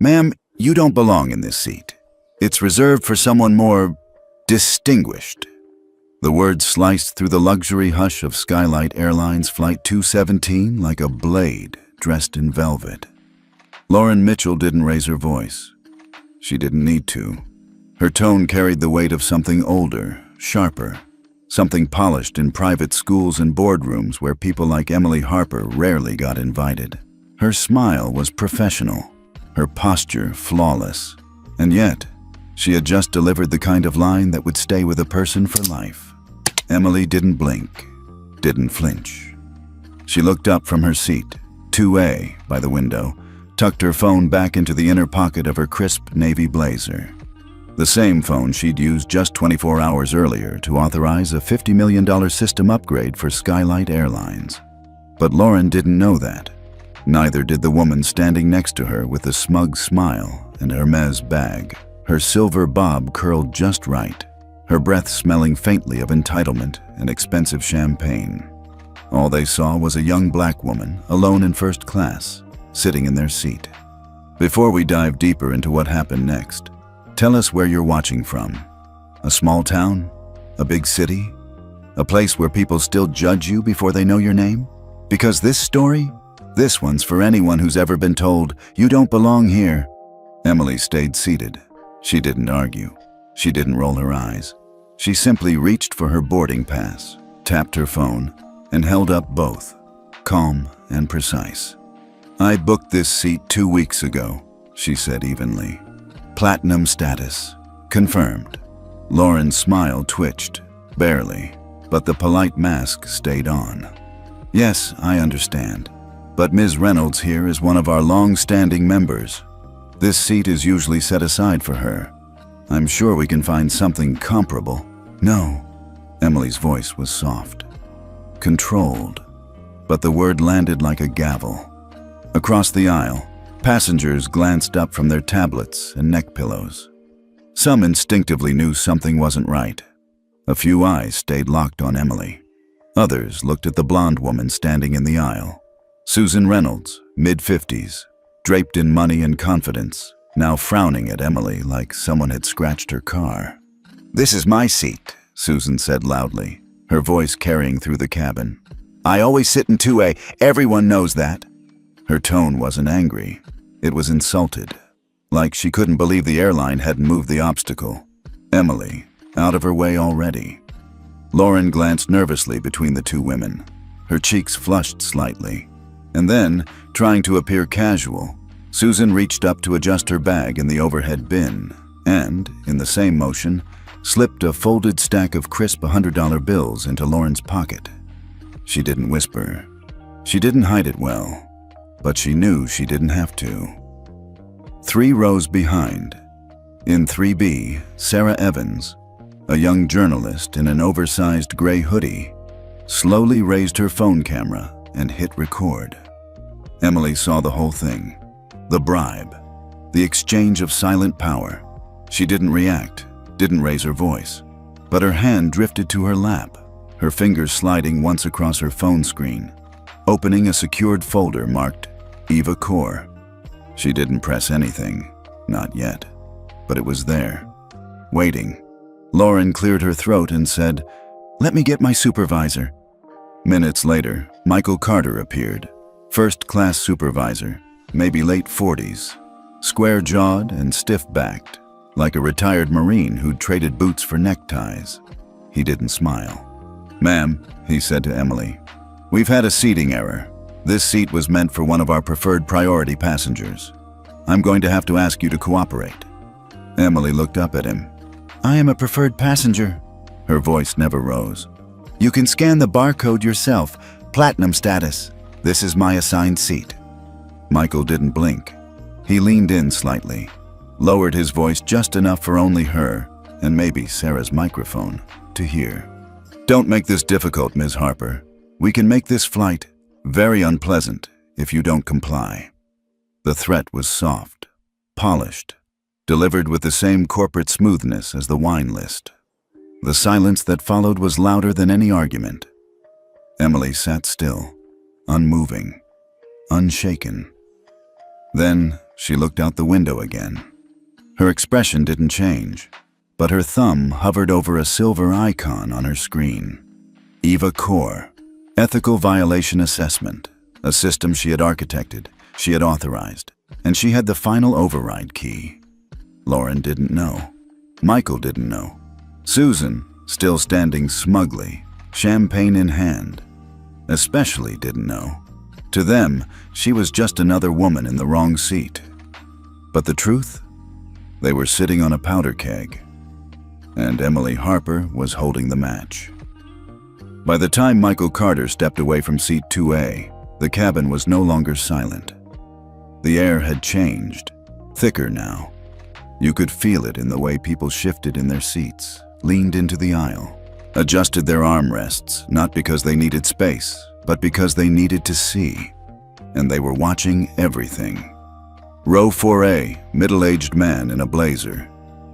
Ma'am, you don't belong in this seat. It's reserved for someone more distinguished. The words sliced through the luxury hush of Skylight Airlines Flight 217 like a blade dressed in velvet. Lauren Mitchell didn't raise her voice. She didn't need to. Her tone carried the weight of something older, sharper, something polished in private schools and boardrooms where people like Emily Harper rarely got invited. Her smile was professional, her posture flawless, and yet she had just delivered the kind of line that would stay with a person for life. Emily didn't blink, didn't flinch. She looked up from her seat, 2A by the window, tucked her phone back into the inner pocket of her crisp navy blazer. The same phone she'd used just 24 hours earlier to authorize a $50 million system upgrade for Skylight Airlines. But Lauren didn't know that. Neither did the woman standing next to her with a smug smile and Hermes bag, her silver bob curled just right, her breath smelling faintly of entitlement and expensive champagne. All they saw was a young black woman, alone in first class, sitting in their seat. Before we dive deeper into what happened next, tell us where you're watching from. A small town? A big city? A place where people still judge you before they know your name? Because this story, this one's for anyone who's ever been told, "You don't belong here." Emily stayed seated. She didn't argue. She didn't roll her eyes. She simply reached for her boarding pass, tapped her phone, and held up both, calm and precise. "I booked this seat 2 weeks ago," she said evenly. "Platinum status. Confirmed." Lauren's smile twitched, barely, but the polite mask stayed on. "Yes, I understand. But Ms. Reynolds here is one of our long-standing members. This seat is usually set aside for her. I'm sure we can find something comparable." "No." Emily's voice was soft, controlled, but the word landed like a gavel. Across the aisle, passengers glanced up from their tablets and neck pillows. Some instinctively knew something wasn't right. A few eyes stayed locked on Emily. Others looked at the blonde woman standing in the aisle. Susan Reynolds, mid-50s, draped in money and confidence, now frowning at Emily like someone had scratched her car. "This is my seat," Susan said loudly, her voice carrying through the cabin. "I always sit in 2A, everyone knows that." Her tone wasn't angry. It was insulted, like she couldn't believe the airline hadn't moved the obstacle. Emily, out of her way already. Lauren glanced nervously between the two women. Her cheeks flushed slightly. And then, trying to appear casual, Susan reached up to adjust her bag in the overhead bin and, in the same motion, slipped a folded stack of crisp $100 bills into Lauren's pocket. She didn't whisper. She didn't hide it well, but she knew she didn't have to. 3 rows behind, in 3B, Sarah Evans, a young journalist in an oversized gray hoodie, slowly raised her phone camera and hit record. Emily saw the whole thing. The bribe, the exchange of silent power. She didn't react, didn't raise her voice, but her hand drifted to her lap, her fingers sliding once across her phone screen, opening a secured folder marked Eva Core. She didn't press anything, not yet, but it was there, waiting. Lauren cleared her throat and said, "Let me get my supervisor." Minutes later, Michael Carter appeared, first-class supervisor, maybe late 40s, square-jawed and stiff-backed, like a retired Marine who'd traded boots for neckties. He didn't smile. "Ma'am," he said to Emily, "we've had a seating error. This seat was meant for one of our preferred priority passengers. I'm going to have to ask you to cooperate." Emily looked up at him. "I am a preferred passenger." Her voice never rose. "You can scan the barcode yourself. Platinum status. This is my assigned seat." Michael didn't blink. He leaned in slightly, lowered his voice just enough for only her, and maybe Sarah's microphone, to hear. "Don't make this difficult, Ms. Harper. We can make this flight very unpleasant if you don't comply." The threat was soft, polished, delivered with the same corporate smoothness as the wine list. The silence that followed was louder than any argument. Emily sat still, unmoving, unshaken. Then she looked out the window again. Her expression didn't change, but her thumb hovered over a silver icon on her screen. EVA Core, Ethical Violation Assessment, a system she had architected, she had authorized, and she had the final override key. Lauren didn't know. Michael didn't know. Susan, still standing smugly, champagne in hand, especially didn't know. To them, she was just another woman in the wrong seat. But the truth? They were sitting on a powder keg, and Emily Harper was holding the match. By the time Michael Carter stepped away from seat 2A, the cabin was no longer silent. The air had changed, thicker now. You could feel it in the way people shifted in their seats, leaned into the aisle, adjusted their armrests, not because they needed space, but because they needed to see. And they were watching everything. Row 4A, middle-aged man in a blazer,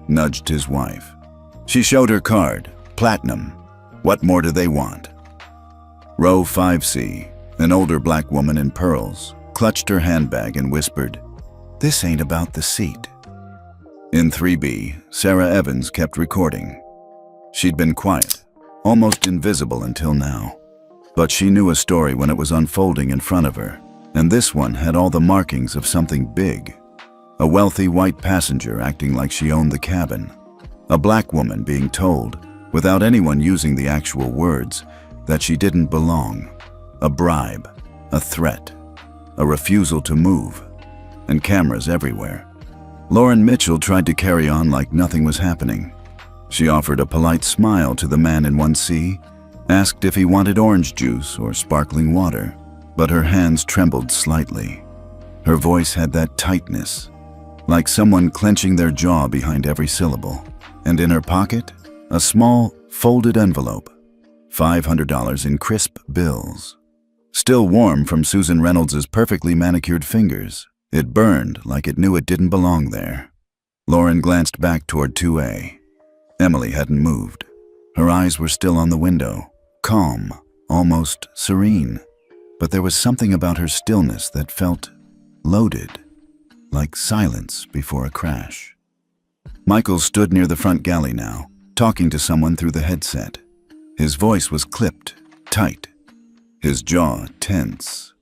nudged his wife. She showed her card, platinum. What more do they want? Row 5C, an older black woman in pearls, clutched her handbag and whispered, "This ain't about the seat." In 3B, Sarah Evans kept recording. She'd been quiet, almost invisible until now. But she knew a story when it was unfolding in front of her, and this one had all the markings of something big. A wealthy white passenger acting like she owned the cabin. A black woman being told, without anyone using the actual words, that she didn't belong. A bribe, a threat, a refusal to move, and cameras everywhere. Lauren Mitchell tried to carry on like nothing was happening. She offered a polite smile to the man in 1C, asked if he wanted orange juice or sparkling water, but her hands trembled slightly. Her voice had that tightness, like someone clenching their jaw behind every syllable. And in her pocket, a small, folded envelope, $500 in crisp bills. Still warm from Susan Reynolds's perfectly manicured fingers, it burned like it knew it didn't belong there. Lauren glanced back toward 2A. Emily hadn't moved. Her eyes were still on the window, calm, almost serene. But there was something about her stillness that felt loaded, like silence before a crash. Michael stood near the front galley now, talking to someone through the headset. His voice was clipped, tight, his jaw tense.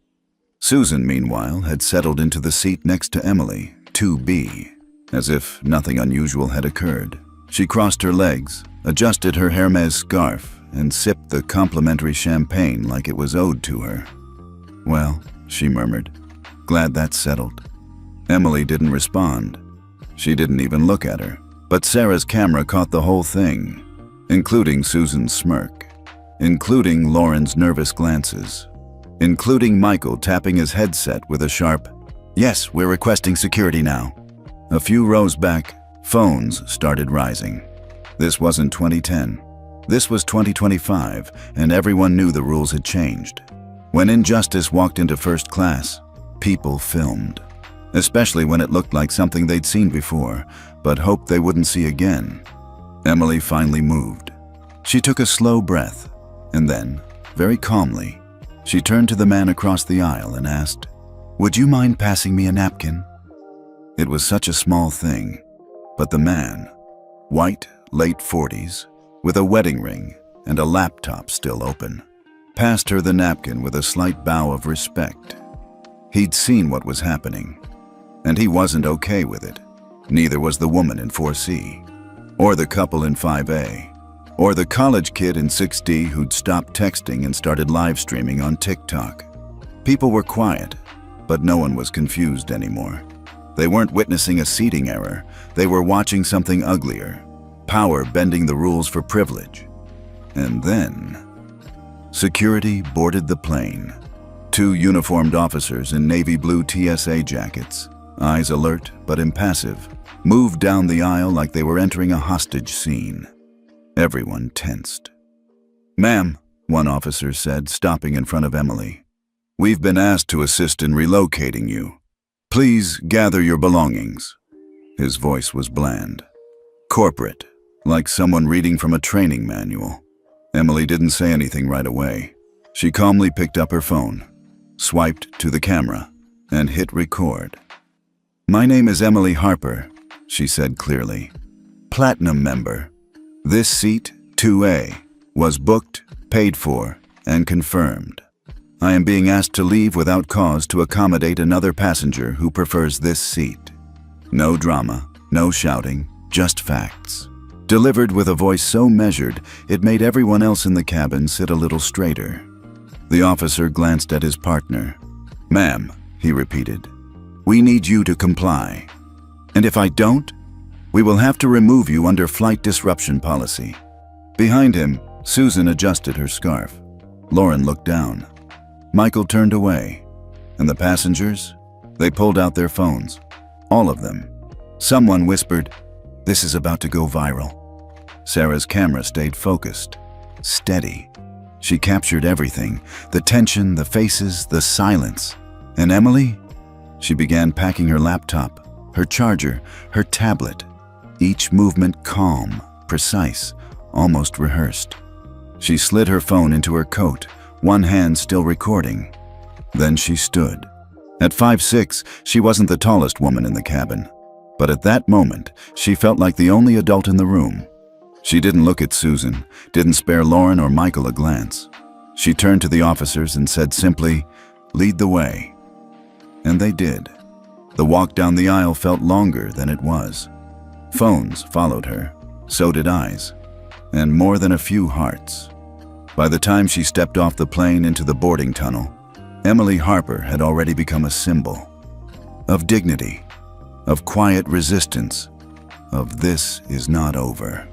Susan, meanwhile, had settled into the seat next to Emily, 2B, as if nothing unusual had occurred. She crossed her legs, adjusted her Hermes scarf, and sipped the complimentary champagne like it was owed to her. "Well," she murmured, "glad that's settled." Emily didn't respond. She didn't even look at her, but Sarah's camera caught the whole thing, including Susan's smirk, including Lauren's nervous glances, including Michael tapping his headset with a sharp, "Yes, we're requesting security now." A few rows back, phones started rising. This wasn't 2010. This was 2025, and everyone knew the rules had changed. When Injustice walked into first class, people filmed. Especially when it looked like something they'd seen before, but hoped they wouldn't see again. Emily finally moved. She took a slow breath, and then, very calmly, she turned to the man across the aisle and asked, "Would you mind passing me a napkin?" It was such a small thing, but the man, white, late 40s, with a wedding ring and a laptop still open, passed her the napkin with a slight bow of respect. He'd seen what was happening, and he wasn't okay with it. Neither was the woman in 4C, or the couple in 5A, or the college kid in 6D who'd stopped texting and started live streaming on TikTok. People were quiet, but no one was confused anymore. They weren't witnessing a seating error, they were watching something uglier, power bending the rules for privilege. And then, security boarded the plane. 2 uniformed officers in navy blue TSA jackets, eyes alert but impassive, moved down the aisle like they were entering a hostage scene. Everyone tensed. "Ma'am," one officer said, stopping in front of Emily, "we've been asked to assist in relocating you. Please gather your belongings." His voice was bland, corporate, like someone reading from a training manual. Emily didn't say anything right away. She calmly picked up her phone, swiped to the camera, and hit record. "My name is Emily Harper," she said clearly. "Platinum member. This seat, 2A, was booked, paid for, and confirmed. I am being asked to leave without cause to accommodate another passenger who prefers this seat. No drama, no shouting, just facts." Delivered with a voice so measured, it made everyone else in the cabin sit a little straighter. The officer glanced at his partner. "Ma'am," he repeated, "we need you to comply. And if I don't, we will have to remove you under flight disruption policy." Behind him, Susan adjusted her scarf. Lauren looked down. Michael turned away. And the passengers? They pulled out their phones. All of them. Someone whispered, "This is about to go viral." Sarah's camera stayed focused, steady. She captured everything, the tension, the faces, the silence. And Emily? She began packing her laptop, her charger, her tablet. Each movement calm, precise, almost rehearsed. She slid her phone into her coat, one hand still recording. Then she stood. At 5'6", she wasn't the tallest woman in the cabin. But at that moment, she felt like the only adult in the room. She didn't look at Susan, didn't spare Lauren or Michael a glance. She turned to the officers and said simply, "Lead the way." And they did. The walk down the aisle felt longer than it was. Phones followed her, so did eyes, and more than a few hearts. By the time she stepped off the plane into the boarding tunnel, Emily Harper had already become a symbol of dignity, of quiet resistance, of "this is not over."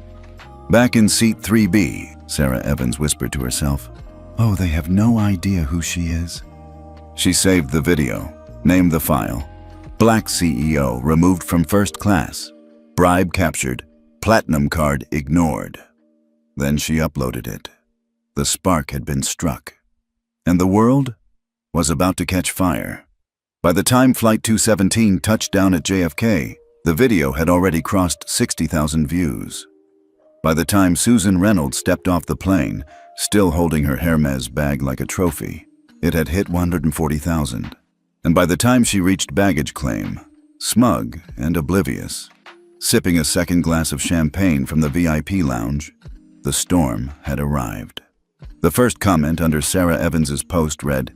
Back in seat 3B, Sarah Evans whispered to herself, "Oh, they have no idea who she is." She saved the video, named the file, "Black CEO removed from first class, bribe captured, platinum card ignored." Then she uploaded it. The spark had been struck, and the world was about to catch fire. By the time Flight 217 touched down at JFK, the video had already crossed 60,000 views. By the time Susan Reynolds stepped off the plane, still holding her Hermes bag like a trophy, it had hit 140,000. And by the time she reached baggage claim, smug and oblivious, sipping a second glass of champagne from the VIP lounge, the storm had arrived. The first comment under Sarah Evans's post read,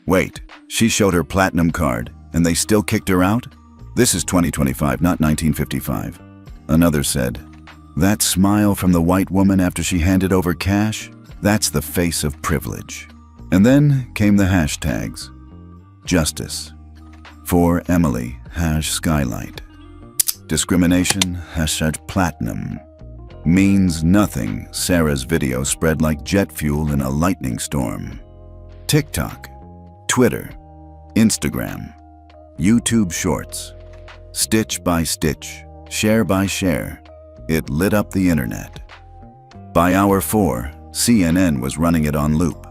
"Wait, she showed her platinum card, and they still kicked her out? This is 2025, not 1955. Another said, "That smile from the white woman after she handed over cash? That's the face of privilege." And then came the hashtags. Justice. For Emily, #Skylight. Discrimination, #Platinum. Means nothing, Sarah's video spread like jet fuel in a lightning storm. TikTok, Twitter, Instagram, YouTube Shorts. Stitch by stitch, share by share, it lit up the internet. By hour 4, CNN was running it on loop.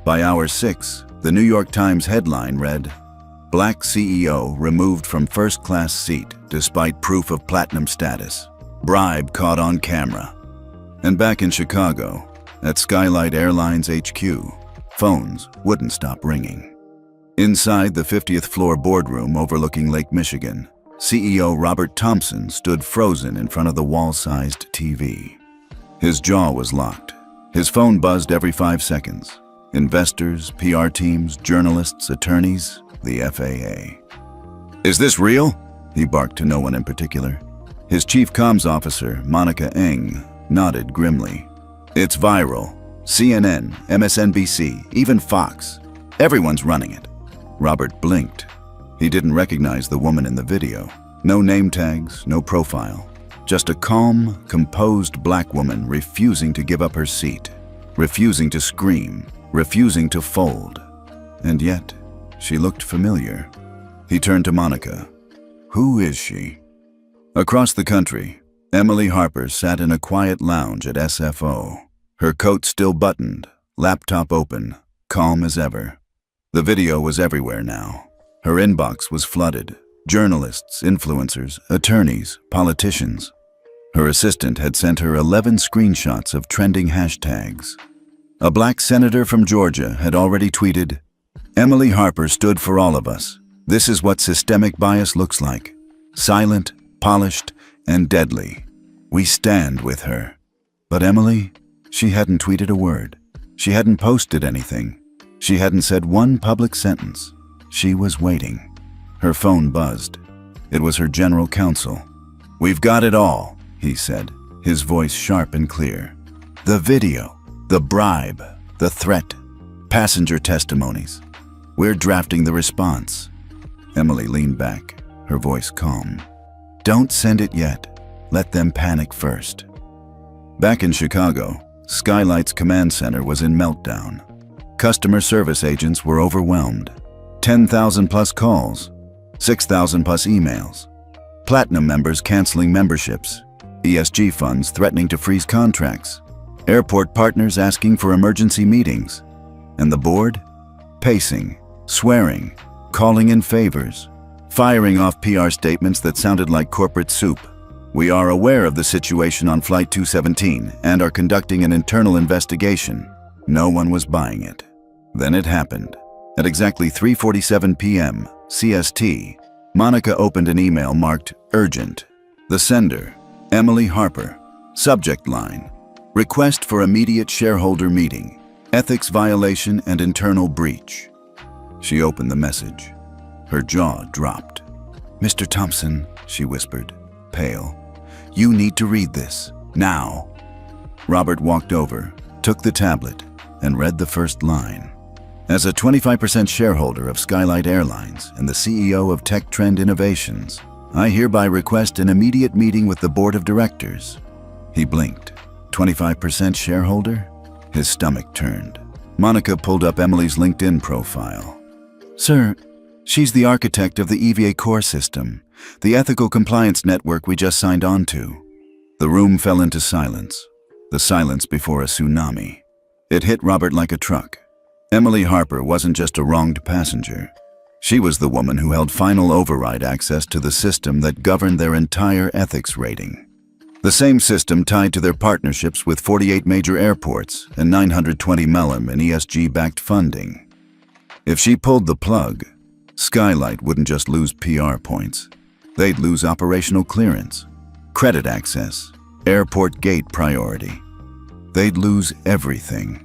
By hour 6, the New York Times headline read, "Black CEO removed from first-class seat despite proof of platinum status. Bribe caught on camera." And back in Chicago, at Skylight Airlines HQ, phones wouldn't stop ringing. Inside the 50th floor boardroom overlooking Lake Michigan, CEO Robert Thompson stood frozen in front of the wall-sized TV. His jaw was locked. His phone buzzed every 5 seconds. Investors, PR teams, journalists, attorneys, the FAA. "Is this real?" he barked to no one in particular. His chief comms officer, Monica Eng, nodded grimly. "It's viral. CNN, MSNBC, even Fox. Everyone's running it." Robert blinked. He didn't recognize the woman in the video. No name tags, no profile. Just a calm, composed black woman refusing to give up her seat, refusing to scream, refusing to fold. And yet, she looked familiar. He turned to Monica. "Who is she?" Across the country, Emily Harper sat in a quiet lounge at SFO, her coat still buttoned, laptop open, calm as ever. The video was everywhere now. Her inbox was flooded. Journalists, influencers, attorneys, politicians. Her assistant had sent her 11 screenshots of trending hashtags. A black senator from Georgia had already tweeted, "Emily Harper stood for all of us. This is what systemic bias looks like." Silent, polished, and deadly. We stand with her. But Emily, she hadn't tweeted a word. She hadn't posted anything. She hadn't said one public sentence. She was waiting. Her phone buzzed. It was her general counsel. "We've got it all," he said, his voice sharp and clear. "The video, the bribe, the threat, passenger testimonies. We're drafting the response." Emily leaned back, her voice calm. "Don't send it yet. Let them panic first." Back in Chicago, Skylight's command center was in meltdown. Customer service agents were overwhelmed. 10,000 plus calls, 6,000 plus emails. Platinum members canceling memberships, ESG funds threatening to freeze contracts, airport partners asking for emergency meetings, and the board? Pacing, swearing, calling in favors, firing off PR statements that sounded like corporate soup. "We are aware of the situation on Flight 217 and are conducting an internal investigation." No one was buying it. Then it happened. At exactly 3:47 p.m. CST, Monica opened an email marked Urgent. The sender, Emily Harper. Subject line, Request for immediate shareholder meeting. Ethics violation and internal breach. She opened the message. Her jaw dropped. "Mr. Thompson," she whispered, pale, "you need to read this, now." Robert walked over, took the tablet, and read the first line. "As a 25% shareholder of Skylight Airlines and the CEO of Tech Trend Innovations, I hereby request an immediate meeting with the board of directors." He blinked. 25% shareholder? His stomach turned. Monica pulled up Emily's LinkedIn profile. "Sir, she's the architect of the EVA core system, the ethical compliance network we just signed on to." The room fell into silence, the silence before a tsunami. It hit Robert like a truck. Emily Harper wasn't just a wronged passenger. She was the woman who held final override access to the system that governed their entire ethics rating. The same system tied to their partnerships with 48 major airports and 920 mellum in ESG-backed funding. If she pulled the plug, Skylight wouldn't just lose PR points. They'd lose operational clearance, credit access, airport gate priority. They'd lose everything.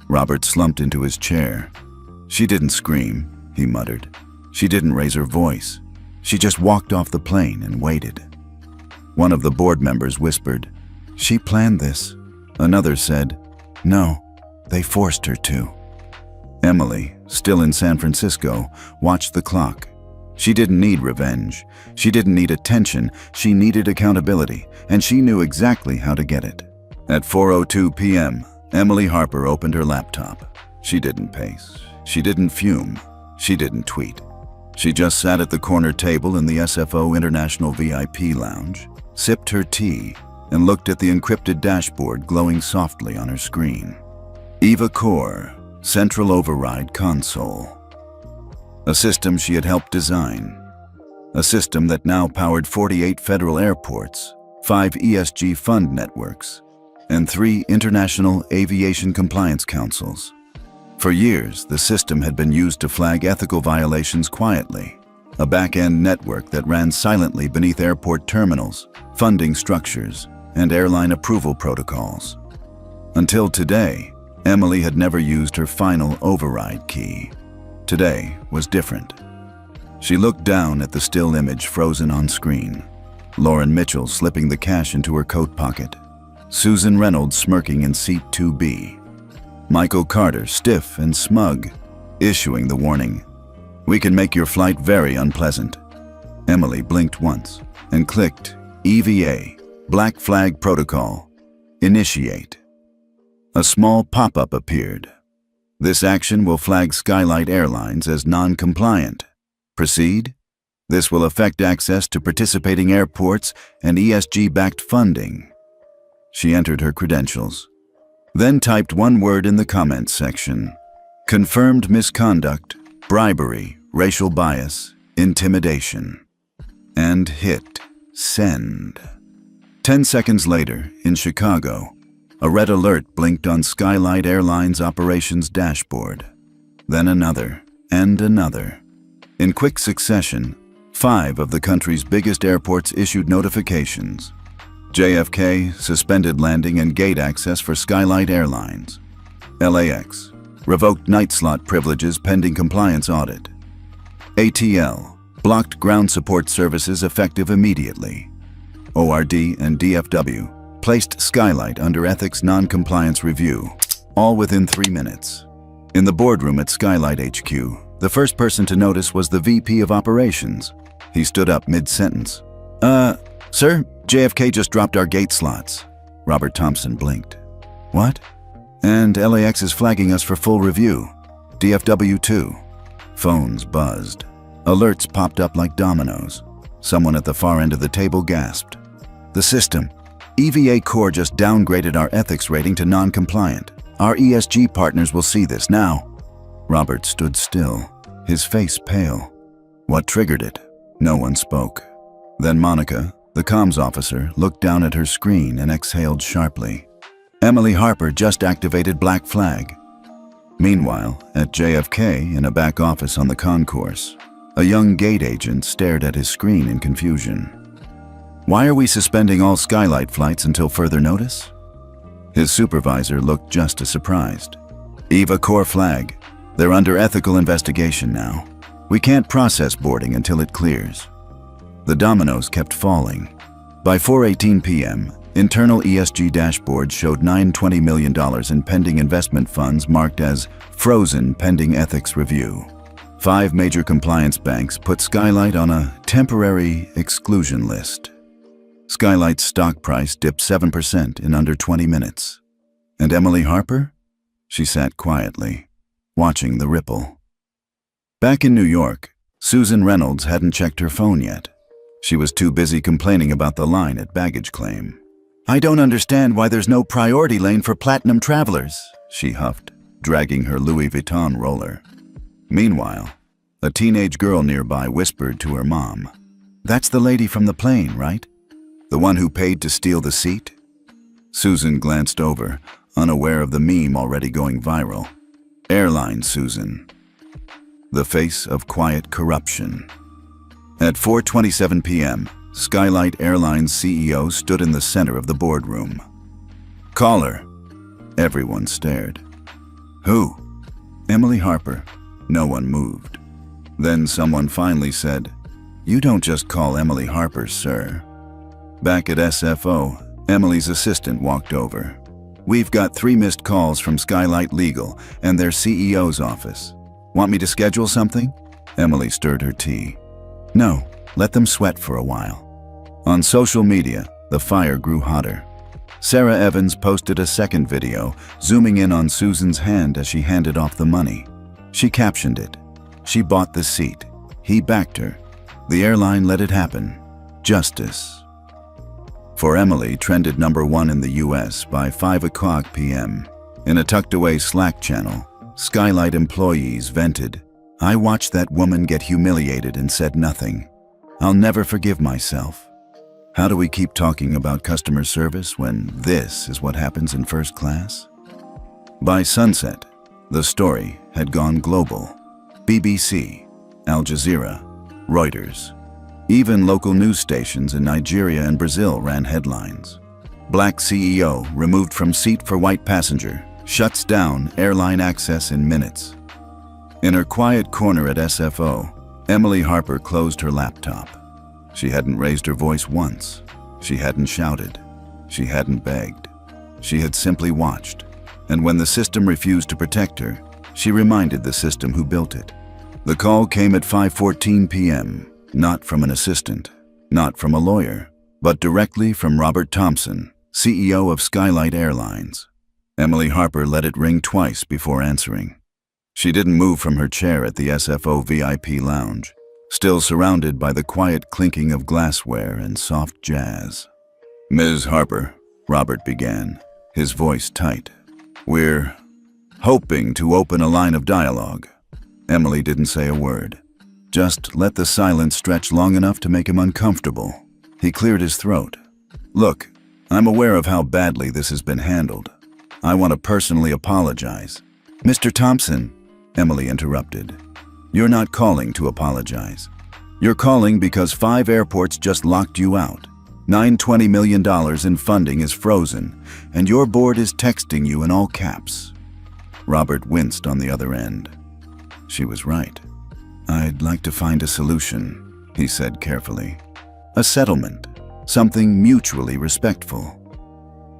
Robert slumped into his chair. "She didn't scream," he muttered. "She didn't raise her voice. She just walked off the plane and waited." One of the board members whispered, "She planned this." Another said, "No, they forced her to." Emily, still in San Francisco, watched the clock. She didn't need revenge. She didn't need attention. She needed accountability, and she knew exactly how to get it. At 4:02 p.m., Emily Harper opened her laptop. She didn't pace. She didn't fume. She didn't tweet. She just sat at the corner table in the SFO International VIP Lounge, sipped her tea, and looked at the encrypted dashboard glowing softly on her screen. EVA Core, Central Override Console. A system she had helped design. A system that now powered 48 federal airports, 5 ESG fund networks, and 3 international aviation compliance councils. For years, the system had been used to flag ethical violations quietly, a back-end network that ran silently beneath airport terminals, funding structures, and airline approval protocols. Until today, Emily had never used her final override key. Today was different. She looked down at the still image frozen on screen. Lauren Mitchell slipping the cash into her coat pocket. Susan Reynolds smirking in seat 2B. Michael Carter, stiff and smug, issuing the warning, "We can make your flight very unpleasant." Emily blinked once and clicked EVA, Black Flag Protocol, Initiate. A small pop-up appeared. "This action will flag Skylight Airlines as non-compliant. Proceed? This will affect access to participating airports and ESG-backed funding." She entered her credentials, then typed one word in the comments section: "Confirmed misconduct, bribery, racial bias, intimidation," and hit send. 10 seconds later, in Chicago, a red alert blinked on Skylight Airlines operations dashboard. Then another, and another. In quick succession, 5 of the country's biggest airports issued notifications. JFK suspended landing and gate access for Skylight Airlines. LAX revoked night slot privileges pending compliance audit. ATL blocked ground support services effective immediately. ORD and DFW placed Skylight under ethics non-compliance review, all within 3 minutes. In the boardroom at Skylight HQ, the first person to notice was the VP of Operations. He stood up mid-sentence. Sir, JFK just dropped our gate slots." Robert Thompson blinked. "What?" "And LAX is flagging us for full review. DFW too." Phones buzzed. Alerts popped up like dominoes. Someone at the far end of the table gasped. "The system. EVA Core just downgraded our ethics rating to non-compliant. Our ESG partners will see this now." Robert stood still, his face pale. What triggered it? No one spoke. Then Monica, the comms officer, looked down at her screen and exhaled sharply. Emily Harper just activated Black Flag. Meanwhile, at JFK, in a back office on the concourse, a young gate agent stared at his screen in confusion. "Why are we suspending all Skylight flights until further notice?" His supervisor looked just as surprised. "EVA Core flag. They're under ethical investigation now. We can't process boarding until it clears." The dominoes kept falling. By 4:18 p.m., internal ESG dashboards showed $920 million in pending investment funds marked as frozen pending ethics review. 5 major compliance banks put Skylight on a temporary exclusion list. Skylight's stock price dipped 7% in under 20 minutes. And Emily Harper? She sat quietly, watching the ripple. Back in New York, Susan Reynolds hadn't checked her phone yet. She was too busy complaining about the line at baggage claim. "I don't understand why there's no priority lane for platinum travelers," she huffed, dragging her Louis Vuitton roller. Meanwhile, a teenage girl nearby whispered to her mom, "That's the lady from the plane, right? The one who paid to steal the seat?" Susan glanced over, unaware of the meme already going viral. Airline Susan. The face of quiet corruption. At 4:27 p.m., Skylight Airlines CEO stood in the center of the boardroom. "Caller." Everyone stared. "Who?" "Emily Harper." No one moved. Then someone finally said, "You don't just call Emily Harper, sir." Back at SFO, Emily's assistant walked over. "We've got 3 missed calls from Skylight Legal and their CEO's office. Want me to schedule something?" Emily stirred her tea. "No, let them sweat for a while." On social media, the fire grew hotter. Sarah Evans posted a second video, zooming in on Susan's hand as she handed off the money. She captioned it, "She bought the seat. He backed her. The airline let it happen. Justice." For Emily trended #1 in the US by 5 p.m. In a tucked-away Slack channel, Skylight employees vented, "I watched that woman get humiliated and said nothing. I'll never forgive myself." How do we keep talking about customer service when this is what happens in first class? By sunset, the story had gone global. BBC, Al Jazeera, Reuters. Even local news stations in Nigeria and Brazil ran headlines. Black CEO removed from seat for white passenger, shuts down airline access in minutes. In her quiet corner at SFO, Emily Harper closed her laptop. She hadn't raised her voice once. She hadn't shouted. She hadn't begged. She had simply watched. And when the system refused to protect her, she reminded the system who built it. The call came at 5:14 p.m., not from an assistant, not from a lawyer, but directly from Robert Thompson, CEO of Skylight Airlines. Emily Harper let it ring twice before answering. She didn't move from her chair at the SFO VIP lounge, still surrounded by the quiet clinking of glassware and soft jazz. "Ms. Harper," Robert began, his voice tight. "We're hoping to open a line of dialogue." Emily didn't say a word, just let the silence stretch long enough to make him uncomfortable. He cleared his throat. "Look, I'm aware of how badly this has been handled. I want to personally apologize." "Mr. Thompson," Emily interrupted, "you're not calling to apologize. You're calling because 5 airports just locked you out. $920 million in funding is frozen, and your board is texting you in all caps. Robert winced on the other end. She was right. I'd like to find a solution, he said carefully. A settlement, something mutually respectful.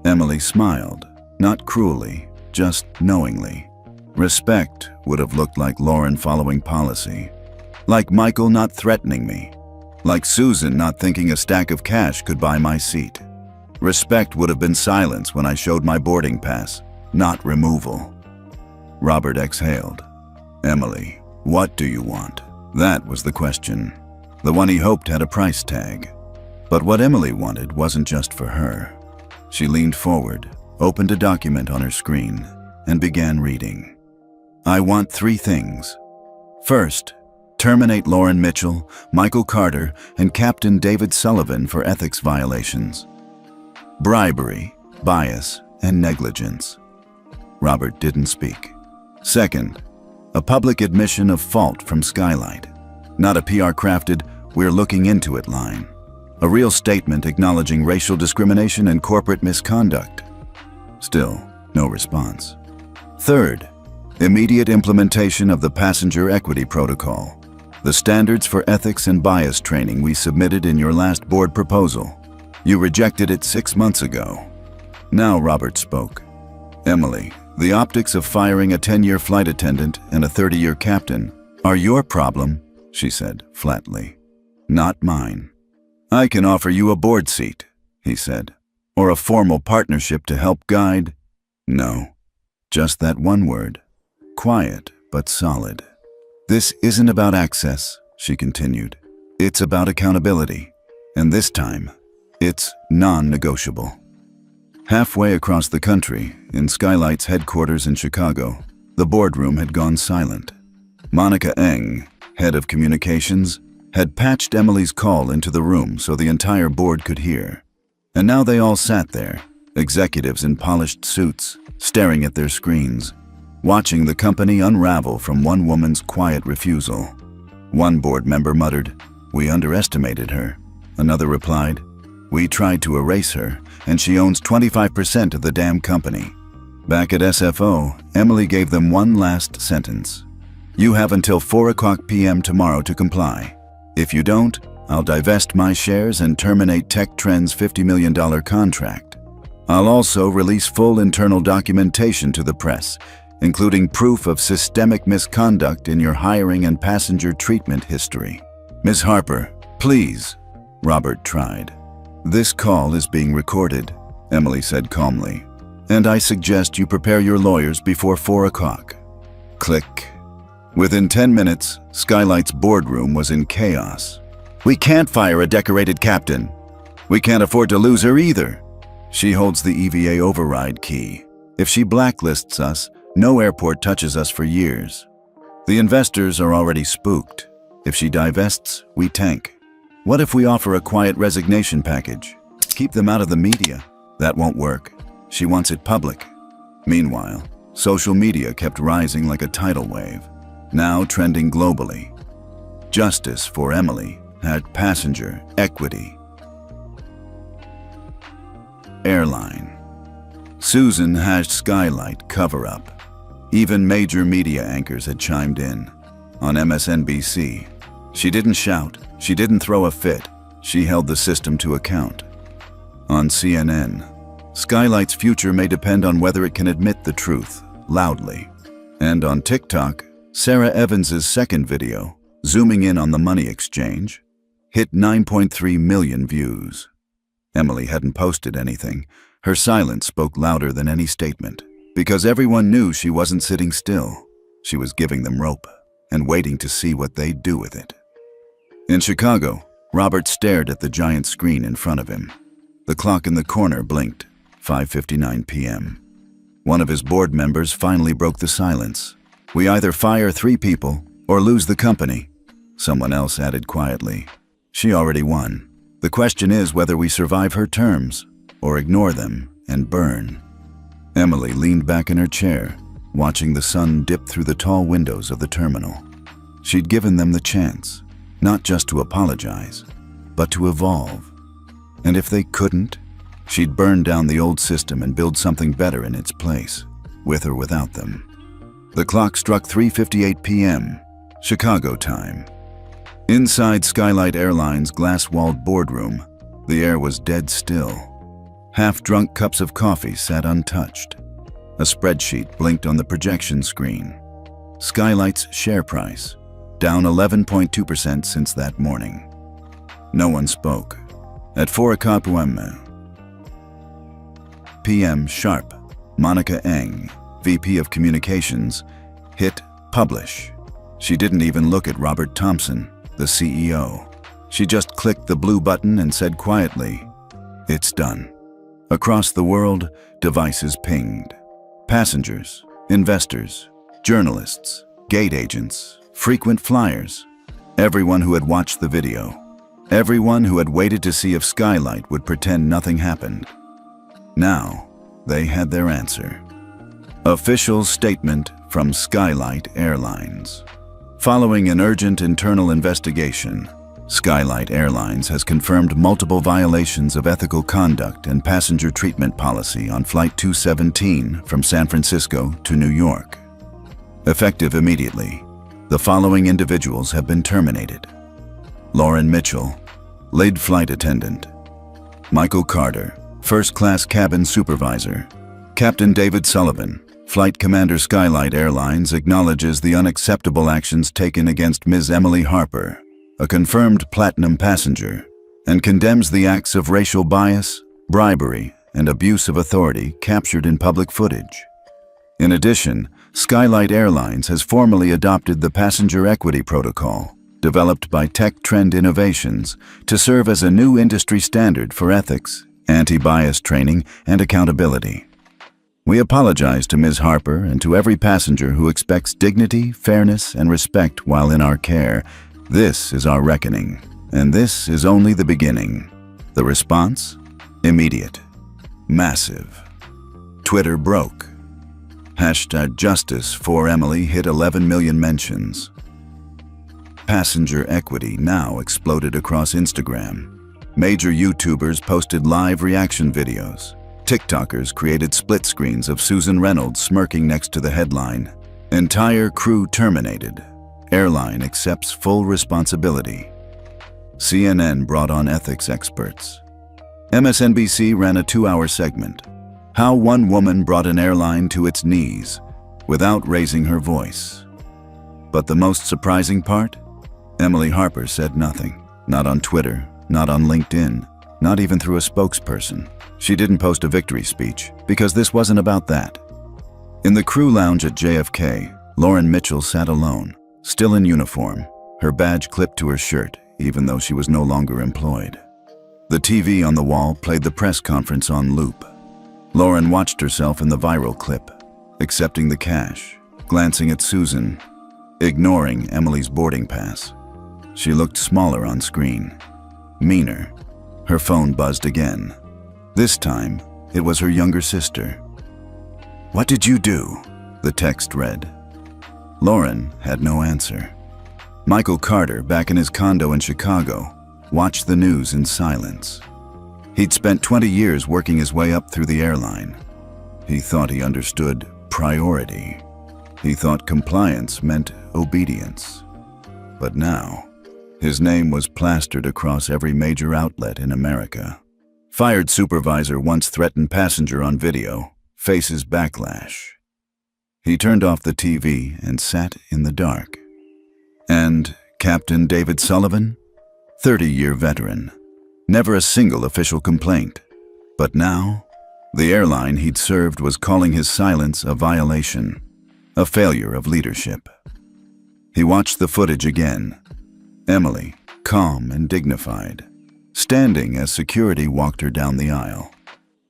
Emily smiled, not cruelly, just knowingly. Respect would have looked like Lauren following policy. Like Michael not threatening me. Like Susan not thinking a stack of cash could buy my seat. Respect would have been silence when I showed my boarding pass, not removal. Robert exhaled. Emily, what do you want? That was the question. The one he hoped had a price tag. But what Emily wanted wasn't just for her. She leaned forward, opened a document on her screen, and began reading. I want 3 things. First, terminate Lauren Mitchell, Michael Carter, and Captain David Sullivan for ethics violations. Bribery, bias, and negligence. Robert didn't speak. Second, a public admission of fault from Skylight. Not a PR-crafted, we're looking into it line. A real statement acknowledging racial discrimination and corporate misconduct. Still, no response. Third, immediate implementation of the Passenger Equity Protocol, the standards for ethics and bias training we submitted in your last board proposal. You rejected it 6 months ago. Now Robert spoke. Emily, the optics of firing a 10-year flight attendant and a 30-year captain are your problem, she said flatly, not mine. I can offer you a board seat, he said, or a formal partnership to help guide. No, just that one word, quiet but solid. This isn't about access, she continued. It's about accountability, and this time, it's non-negotiable. Halfway across the country, in Skylight's headquarters in Chicago, the boardroom had gone silent. Monica Eng, head of communications, had patched Emily's call into the room so the entire board could hear. And now they all sat there, executives in polished suits, staring at their screens, watching the company unravel from one woman's quiet refusal. One board member muttered, "We underestimated her." Another replied, "We tried to erase her, and she owns 25% of the damn company." Back at SFO, Emily gave them one last sentence. "You have until 4:00 p.m. tomorrow to comply. If you don't, I'll divest my shares and terminate Tech Trend's $50 million contract. I'll also release full internal documentation to the press, including proof of systemic misconduct in your hiring and passenger treatment history." "Ms. Harper, please," Robert tried. "This call is being recorded," Emily said calmly, "and I suggest you prepare your lawyers before 4:00. Click. Within 10 minutes, Skylight's boardroom was in chaos. "We can't fire a decorated captain. We can't afford to lose her either. She holds the EVA override key. If she blacklists us, no airport touches us for years. The investors are already spooked. If she divests, we tank. What if we offer a quiet resignation package? Keep them out of the media. That won't work. She wants it public." Meanwhile, social media kept rising like a tidal wave, now trending globally. Justice for Emily had passenger equity. Airline. Susan hashed Skylight cover-up. Even major media anchors had chimed in. On MSNBC, she didn't shout, she didn't throw a fit, she held the system to account. On CNN, Skylight's future may depend on whether it can admit the truth, loudly. And on TikTok, Sarah Evans's second video, zooming in on the money exchange, hit 9.3 million views. Emily hadn't posted anything. Her silence spoke louder than any statement, because everyone knew she wasn't sitting still. She was giving them rope and waiting to see what they'd do with it. In Chicago, Robert stared at the giant screen in front of him. The clock in the corner blinked, 5:59 p.m. One of his board members finally broke the silence. "We either fire 3 people or lose the company," someone else added quietly. "She already won. The question is whether we survive her terms or ignore them and burn." Emily leaned back in her chair, watching the sun dip through the tall windows of the terminal. She'd given them the chance, not just to apologize, but to evolve. And if they couldn't, she'd burn down the old system and build something better in its place, with or without them. The clock struck 3:58 p.m., Chicago time. Inside Skylight Airlines' glass-walled boardroom, the air was dead still. Half-drunk cups of coffee sat untouched. A spreadsheet blinked on the projection screen. Skylight's share price, down 11.2% since that morning. No one spoke. At 4:00 p.m. sharp, Monica Eng, VP of Communications, hit publish. She didn't even look at Robert Thompson, the CEO. She just clicked the blue button and said quietly, "It's done." Across the world, devices pinged. Passengers, investors, journalists, gate agents, frequent flyers, everyone who had watched the video, everyone who had waited to see if Skylight would pretend nothing happened. Now, they had their answer. Official statement from Skylight Airlines. Following an urgent internal investigation, Skylight Airlines has confirmed multiple violations of ethical conduct and passenger treatment policy on Flight 217 from San Francisco to New York. Effective immediately, the following individuals have been terminated: Lauren Mitchell, lead flight attendant; Michael Carter, first-class cabin supervisor; Captain David Sullivan, Flight Commander. Skylight Airlines acknowledges the unacceptable actions taken against Ms. Emily Harper, a confirmed platinum passenger, and condemns the acts of racial bias, bribery, and abuse of authority captured in public footage. In addition, Skylight Airlines has formally adopted the Passenger Equity Protocol, developed by Tech Trend Innovations, to serve as a new industry standard for ethics, anti-bias training, and accountability. We apologize to Ms. Harper and to every passenger who expects dignity, fairness, and respect while in our care. This is our reckoning, and this is only the beginning. The response? Immediate. Massive. Twitter broke. #Justice for Emily hit 11 million mentions. Passenger equity now exploded across Instagram. Major YouTubers posted live reaction videos. TikTokers created split screens of Susan Reynolds smirking next to the headline, "Entire crew terminated. Airline accepts full responsibility." CNN brought on ethics experts. MSNBC ran a 2-hour segment, "How One Woman Brought an Airline to Its Knees Without Raising Her Voice." But the most surprising part? Emily Harper said nothing. Not on Twitter, not on LinkedIn, not even through a spokesperson. She didn't post a victory speech, because this wasn't about that. In the crew lounge at JFK, Lauren Mitchell sat alone, still in uniform, her badge clipped to her shirt, even though she was no longer employed. The TV on the wall played the press conference on loop. Lauren watched herself in the viral clip, accepting the cash, glancing at Susan, ignoring Emily's boarding pass. She looked smaller on screen, meaner. Her phone buzzed again. This time, it was her younger sister. "What did you do?" the text read. Lauren had no answer. Michael Carter, back in his condo in Chicago, watched the news in silence. He'd spent 20 years working his way up through the airline. He thought he understood priority. He thought compliance meant obedience. But now, his name was plastered across every major outlet in America. Fired supervisor once threatened passenger on video, faces backlash. He turned off the TV and sat in the dark. And Captain David Sullivan? 30-year veteran. Never a single official complaint. But now, the airline he'd served was calling his silence a violation, a failure of leadership. He watched the footage again. Emily, calm and dignified, standing as security walked her down the aisle.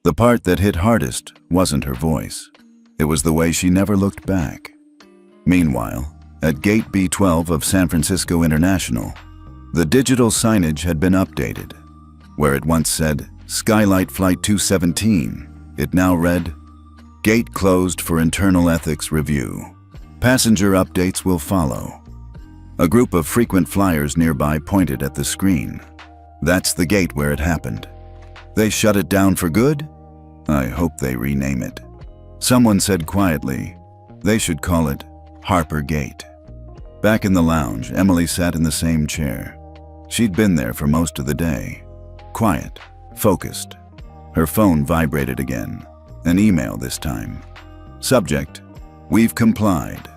The part that hit hardest wasn't her voice. It was the way she never looked back. Meanwhile, at Gate B12 of San Francisco International, the digital signage had been updated. Where it once said, Skylight Flight 217, it now read, Gate closed for internal ethics review. Passenger updates will follow. A group of frequent flyers nearby pointed at the screen. That's the gate where it happened. They shut it down for good? I hope they rename it. Someone said quietly, they should call it Harper Gate. Back in the lounge, Emily sat in the same chair. She'd been there for most of the day. Quiet, focused. Her phone vibrated again. An email this time. Subject, we've complied.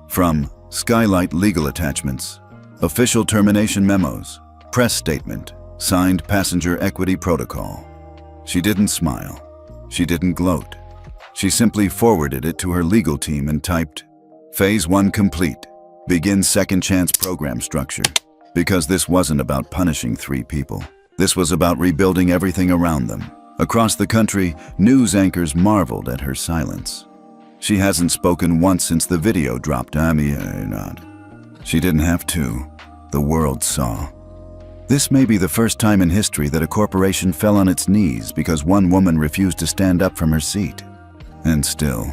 From Skylight Legal Attachments, Official Termination Memos, Press Statement, Signed Passenger Equity Protocol. She didn't smile. She didn't gloat. She simply forwarded it to her legal team and typed, Phase 1 complete. Begin second chance program structure. Because this wasn't about punishing 3 people. This was about rebuilding everything around them. Across the country, news anchors marveled at her silence. She hasn't spoken once since the video dropped. She didn't have to. The world saw. This may be the first time in history that a corporation fell on its knees because one woman refused to stand up from her seat. And still,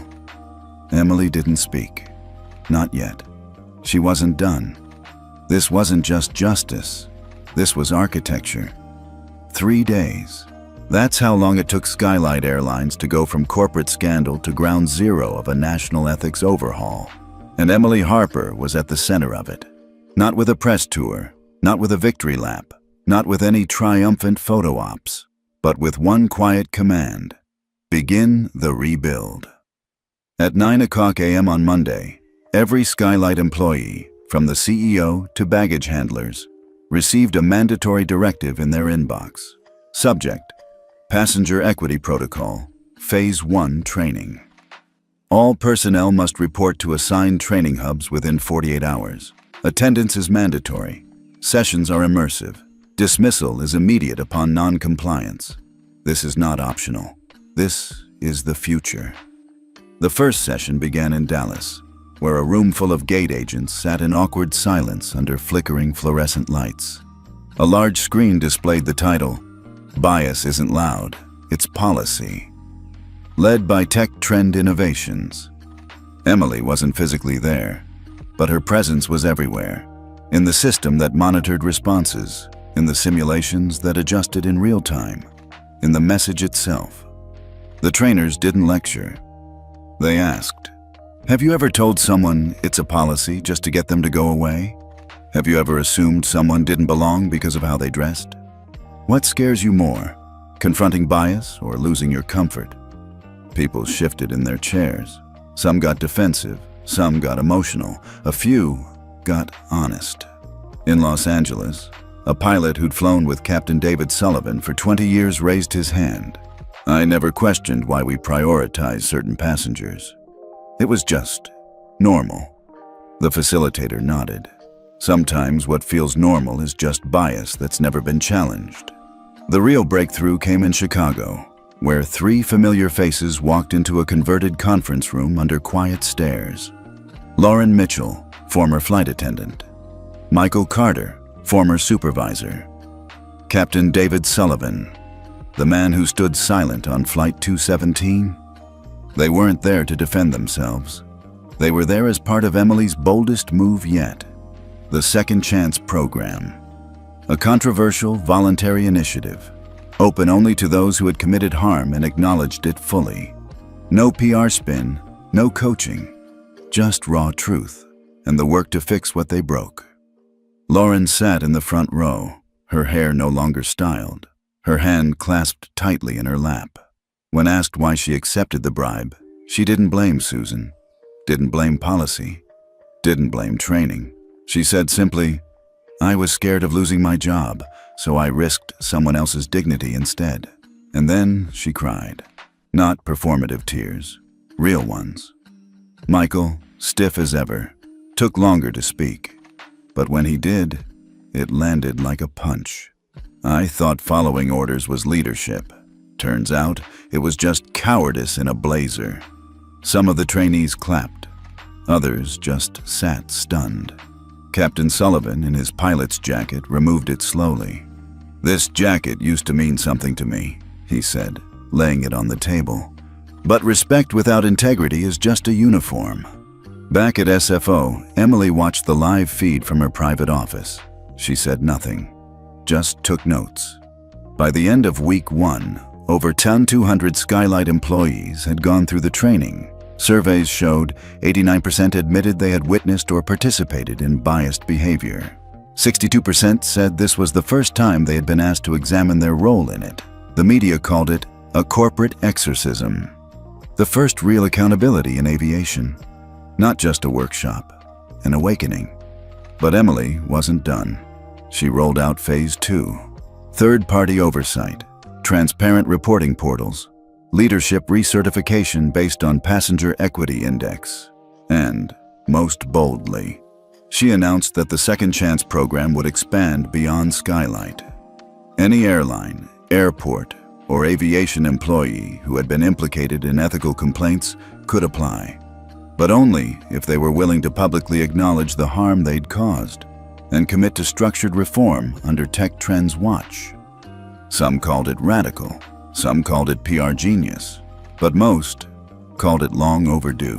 Emily didn't speak. Not yet. She wasn't done. This wasn't just justice. This was architecture. 3 days. That's how long it took Skylight Airlines to go from corporate scandal to ground zero of a national ethics overhaul. And Emily Harper was at the center of it. Not with a press tour, not with a victory lap, not with any triumphant photo ops, but with one quiet command. Begin the rebuild. At 9:00 a.m. on Monday, every Skylight employee, from the CEO to baggage handlers, received a mandatory directive in their inbox. Subject, Passenger Equity Protocol, Phase 1 Training. All personnel must report to assigned training hubs within 48 hours. Attendance is mandatory. Sessions are immersive. Dismissal is immediate upon non-compliance. This is not optional. This is the future. The first session began in Dallas, where a room full of gate agents sat in awkward silence under flickering fluorescent lights. A large screen displayed the title, Bias Isn't Loud, It's Policy. Led by Tech Trend Innovations. Emily wasn't physically there, but her presence was everywhere. In the system that monitored responses, in the simulations that adjusted in real time, in the message itself. The trainers didn't lecture. They asked, have you ever told someone it's a policy just to get them to go away? Have you ever assumed someone didn't belong because of how they dressed? What scares you more, confronting bias or losing your comfort? People shifted in their chairs. Some got defensive, some got emotional, a few got honest. In Los Angeles, a pilot who'd flown with Captain David Sullivan for 20 years raised his hand. I never questioned why we prioritize certain passengers. It was just normal. The facilitator nodded. Sometimes what feels normal is just bias that's never been challenged. The real breakthrough came in Chicago, where 3 familiar faces walked into a converted conference room under quiet stairs. Lauren Mitchell, former flight attendant. Michael Carter, former supervisor. Captain David Sullivan, the man who stood silent on Flight 217. They weren't there to defend themselves. They were there as part of Emily's boldest move yet, the Second Chance Program. A controversial, voluntary initiative, open only to those who had committed harm and acknowledged it fully. No PR spin, no coaching, just raw truth, and the work to fix what they broke. Lauren sat in the front row, her hair no longer styled, her hand clasped tightly in her lap. When asked why she accepted the bribe, she didn't blame Susan, didn't blame policy, didn't blame training. She said simply, I was scared of losing my job, so I risked someone else's dignity instead. And then she cried. Not performative tears, real ones. Michael, stiff as ever, took longer to speak. But when he did, it landed like a punch. I thought following orders was leadership. Turns out, it was just cowardice in a blazer. Some of the trainees clapped. Others just sat stunned. Captain Sullivan, in his pilot's jacket, removed it slowly. This jacket used to mean something to me, he said, laying it on the table. But respect without integrity is just a uniform. Back at SFO, Emily watched the live feed from her private office. She said nothing, just took notes. By the end of week 1, over 200 Skylight employees had gone through the training. Surveys showed 89% admitted they had witnessed or participated in biased behavior. 62% said this was the first time they had been asked to examine their role in it. The media called it a corporate exorcism. The first real accountability in aviation. Not just a workshop, an awakening. But Emily wasn't done. She rolled out phase 2. Third-party oversight, transparent reporting portals, leadership recertification based on Passenger Equity Index, and, most boldly, she announced that the Second Chance program would expand beyond Skylight. Any airline, airport, or aviation employee who had been implicated in ethical complaints could apply, but only if they were willing to publicly acknowledge the harm they'd caused and commit to structured reform under Tech Trend's watch. Some called it radical, some called it PR genius, but most called it long overdue.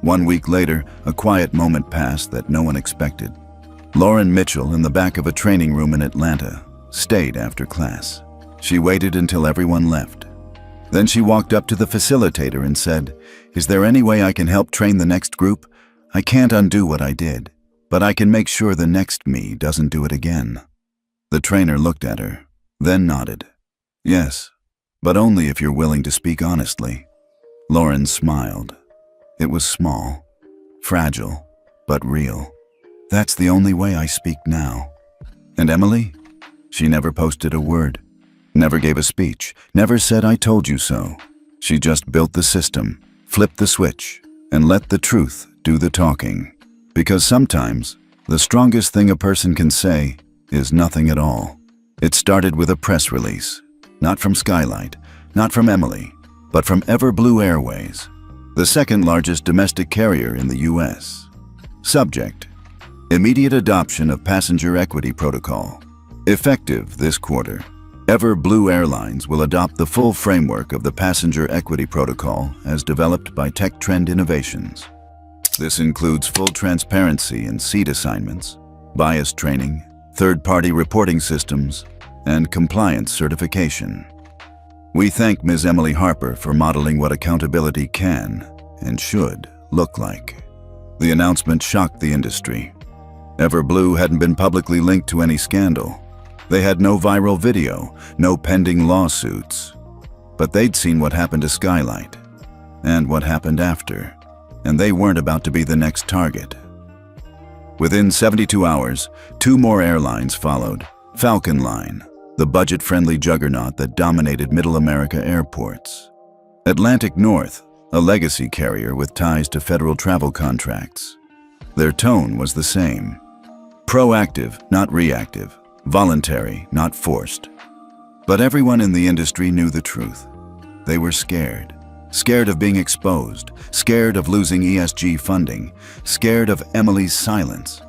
1 week later, a quiet moment passed that no one expected. Lauren Mitchell, in the back of a training room in Atlanta, stayed after class. She waited until everyone left. Then she walked up to the facilitator and said, "Is there any way I can help train the next group? I can't undo what I did, but I can make sure the next me doesn't do it again." The trainer looked at her, then nodded. "Yes, but only if you're willing to speak honestly." Lauren smiled. It was small, fragile, but real. "That's the only way I speak now." And Emily? She never posted a word, never gave a speech, never said "I told you so." She just built the system, flipped the switch, and let the truth do the talking. Because sometimes, the strongest thing a person can say is nothing at all. It started with a press release, not from Skylight, not from Emily, but from Everblue Airways, the second largest domestic carrier in the US. Subject: immediate adoption of Passenger Equity Protocol. Effective this quarter, Everblue Airlines will adopt the full framework of the Passenger Equity Protocol as developed by Tech Trend Innovations. This includes full transparency in seat assignments, bias training, third-party reporting systems, and compliance certification. We thank Ms. Emily Harper for modeling what accountability can and should look like. The announcement shocked the industry. Everblue hadn't been publicly linked to any scandal. They had no viral video, no pending lawsuits. But they'd seen what happened to Skylight, and what happened after, and they weren't about to be the next target. Within 72 hours, 2 more airlines followed. Falcon Line, the budget-friendly juggernaut that dominated Middle America airports. Atlantic North, a legacy carrier with ties to federal travel contracts. Their tone was the same. Proactive, not reactive. Voluntary, not forced. But everyone in the industry knew the truth. They were scared. Scared of being exposed. Scared of losing ESG funding. Scared of Emily's silence.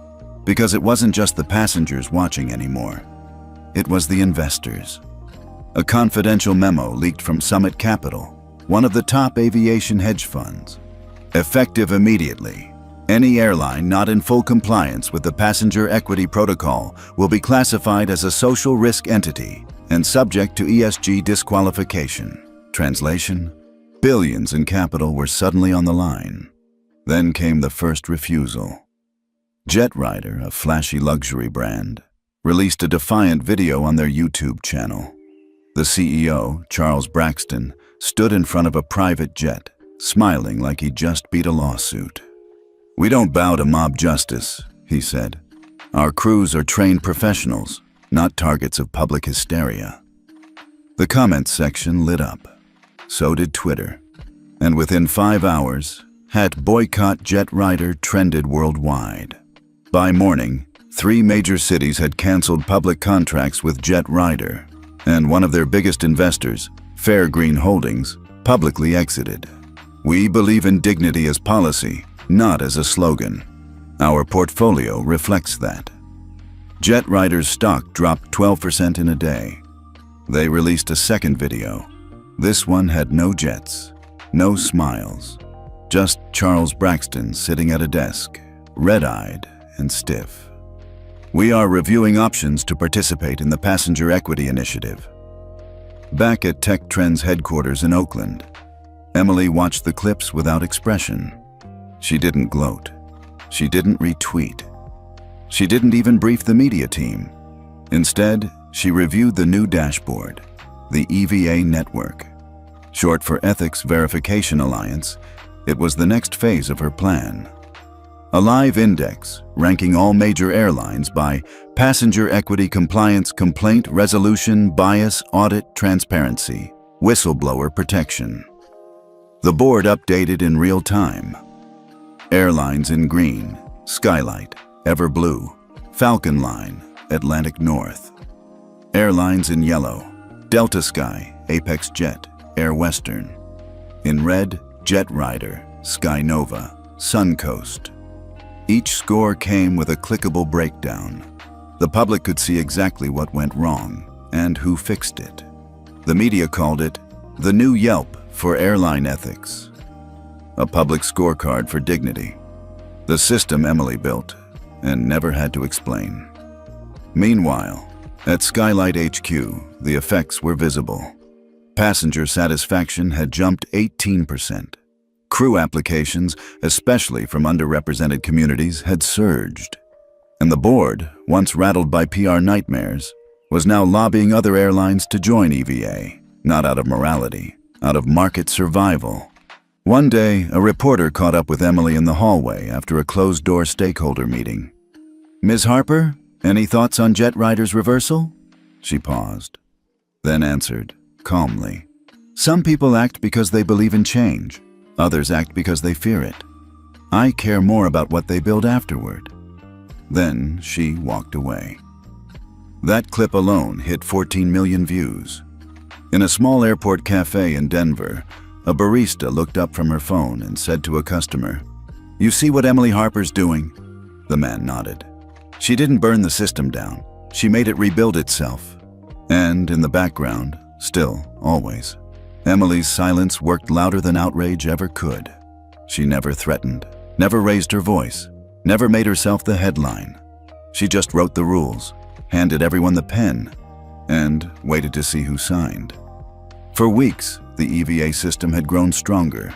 Because it wasn't just the passengers watching anymore. It was the investors. A confidential memo leaked from Summit Capital, one of the top aviation hedge funds. Effective immediately. Any airline not in full compliance with the Passenger Equity Protocol will be classified as a social risk entity and subject to ESG disqualification. Translation: billions in capital were suddenly on the line. Then came the first refusal. Jetrider, a flashy luxury brand, released a defiant video on their YouTube channel. The CEO, Charles Braxton, stood in front of a private jet, smiling like he'd just beat a lawsuit. "We don't bow to mob justice," he said. "Our crews are trained professionals, not targets of public hysteria." The comments section lit up. So did Twitter. And within 5 hours, #boycott Jetrider trended worldwide. By morning, 3 major cities had canceled public contracts with Jetrider, and one of their biggest investors, Fairgreen Holdings, publicly exited. "We believe in dignity as policy, not as a slogan. Our portfolio reflects that." Jetrider's stock dropped 12% in a day. They released a second video. This one had no jets, no smiles, Just Charles Braxton sitting at a desk, red-eyed and stiff. "We are reviewing options to participate in the Passenger Equity Initiative." Back at Tech Trends headquarters in Oakland, Emily watched the clips without expression. She didn't gloat. She didn't retweet. She didn't even brief the media team. Instead, she reviewed the new dashboard, the EVA network. Short for Ethics Verification Alliance, it was the next phase of her plan. A live index ranking all major airlines by passenger equity compliance, complaint resolution, bias, audit, transparency, whistleblower protection. The board updated in real time. Airlines in green, Skylight, Everblue, Falcon Line, Atlantic North. Airlines in yellow, Delta Sky, Apex Jet, Air Western. In red, Jet Rider, Sky Nova, Suncoast. Each score came with a clickable breakdown. The public could see exactly what went wrong and who fixed it. The media called it the new Yelp for airline ethics, a public scorecard for dignity. The system Emily built and never had to explain. Meanwhile, at Skylight HQ, the effects were visible. Passenger satisfaction had jumped 18%. Crew applications, especially from underrepresented communities, had surged. And the board, once rattled by PR nightmares, was now lobbying other airlines to join EVA, not out of morality, out of market survival. One day, a reporter caught up with Emily in the hallway after a closed-door stakeholder meeting. "Ms. Harper, any thoughts on Jet Rider's reversal?" She paused, then answered, calmly. "Some people act because they believe in change. Others act because they fear it. I care more about what they build afterward." Then she walked away. That clip alone hit 14 million views. In a small airport cafe in Denver, a barista looked up from her phone and said to a customer, "You see what Emily Harper's doing?" The man nodded. "She didn't burn the system down. She made it rebuild itself." And in the background, still, always, Emily's silence worked louder than outrage ever could. She never threatened, never raised her voice, never made herself the headline. She just wrote the rules, handed everyone the pen, and waited to see who signed. For weeks, the EVA system had grown stronger.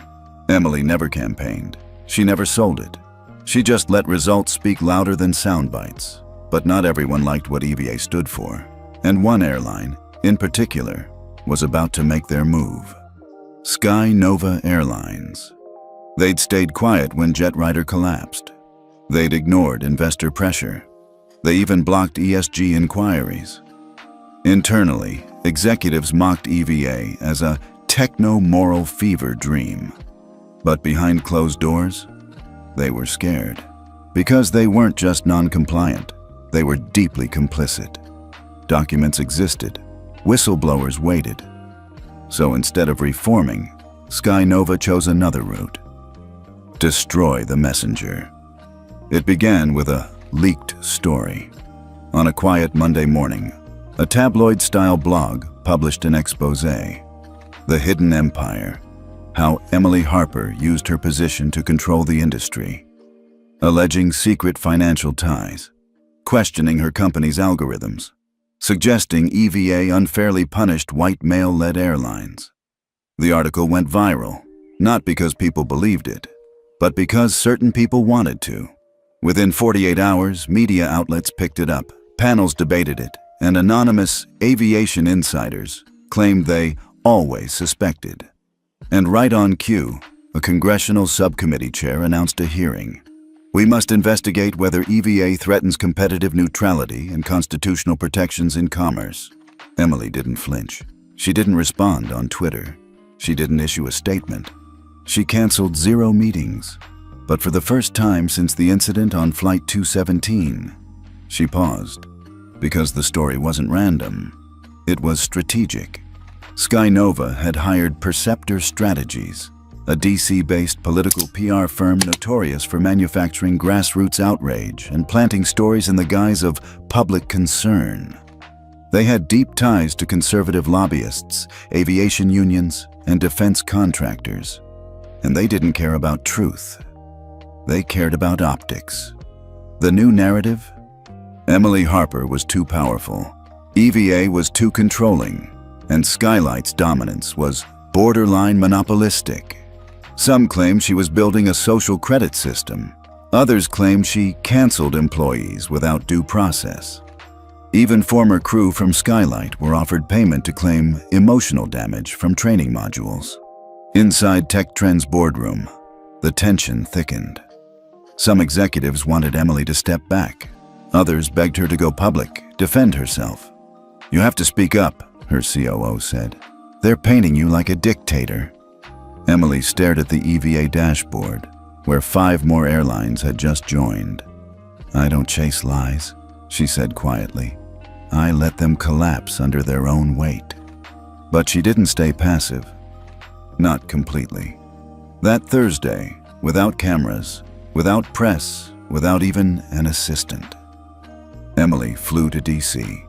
Emily never campaigned. She never sold it. She just let results speak louder than sound bites. But not everyone liked what EVA stood for. And one airline, in particular, was about to make their move. Sky Nova Airlines. They'd stayed quiet when Jet Rider collapsed. They'd ignored investor pressure. They even blocked ESG inquiries. Internally, executives mocked EVA as a techno-moral fever dream. But behind closed doors, they were scared. Because they weren't just non-compliant, they were deeply complicit. Documents existed. Whistleblowers waited. So instead of reforming, Sky Nova chose another route. Destroy the messenger. It began with a leaked story. On a quiet Monday morning, a tabloid-style blog published an exposé, The Hidden Empire, how Emily Harper used her position to control the industry, alleging secret financial ties, questioning her company's algorithms, suggesting EVA unfairly punished white male-led airlines. The article went viral, not because people believed it, but because certain people wanted to. Within 48 hours, media outlets picked it up, panels debated it, and anonymous aviation insiders claimed they always suspected. And right on cue, a congressional subcommittee chair announced a hearing. "We must investigate whether EVA threatens competitive neutrality and constitutional protections in commerce." Emily didn't flinch. She didn't respond on Twitter. She didn't issue a statement. She canceled 0 meetings. But for the first time since the incident on Flight 217, she paused. Because the story wasn't random. It was strategic. Sky Nova had hired Perceptor Strategies, a DC-based political PR firm notorious for manufacturing grassroots outrage and planting stories in the guise of public concern. They had deep ties to conservative lobbyists, aviation unions, and defense contractors. And they didn't care about truth. They cared about optics. The new narrative? Emily Harper was too powerful. EVA was too controlling. And Skylight's dominance was borderline monopolistic. Some claimed she was building a social credit system. Others claimed she canceled employees without due process. Even former crew from Skylight were offered payment to claim emotional damage from training modules. Inside Tech Trend's boardroom, the tension thickened. Some executives wanted Emily to step back. Others begged her to go public, defend herself. "You have to speak up," her COO said. "They're painting you like a dictator." Emily stared at the EVA dashboard, where 5 more airlines had just joined. "I don't chase lies," she said quietly. "I let them collapse under their own weight." But she didn't stay passive. Not completely. That Thursday, without cameras, without press, without even an assistant, Emily flew to DC.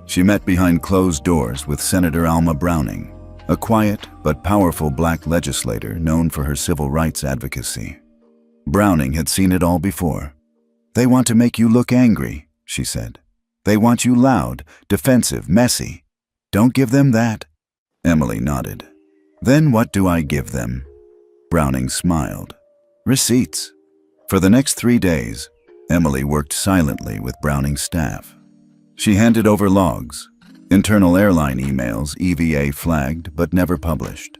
She met behind closed doors with Senator Alma Browning, a quiet but powerful black legislator known for her civil rights advocacy. Browning had seen it all before. "They want to make you look angry," she said. "They want you loud, defensive, messy. Don't give them that." Emily nodded. "Then what do I give them?" Browning smiled. "Receipts." For the next 3 days, Emily worked silently with Browning's staff. She handed over logs, internal airline emails EVA flagged but never published.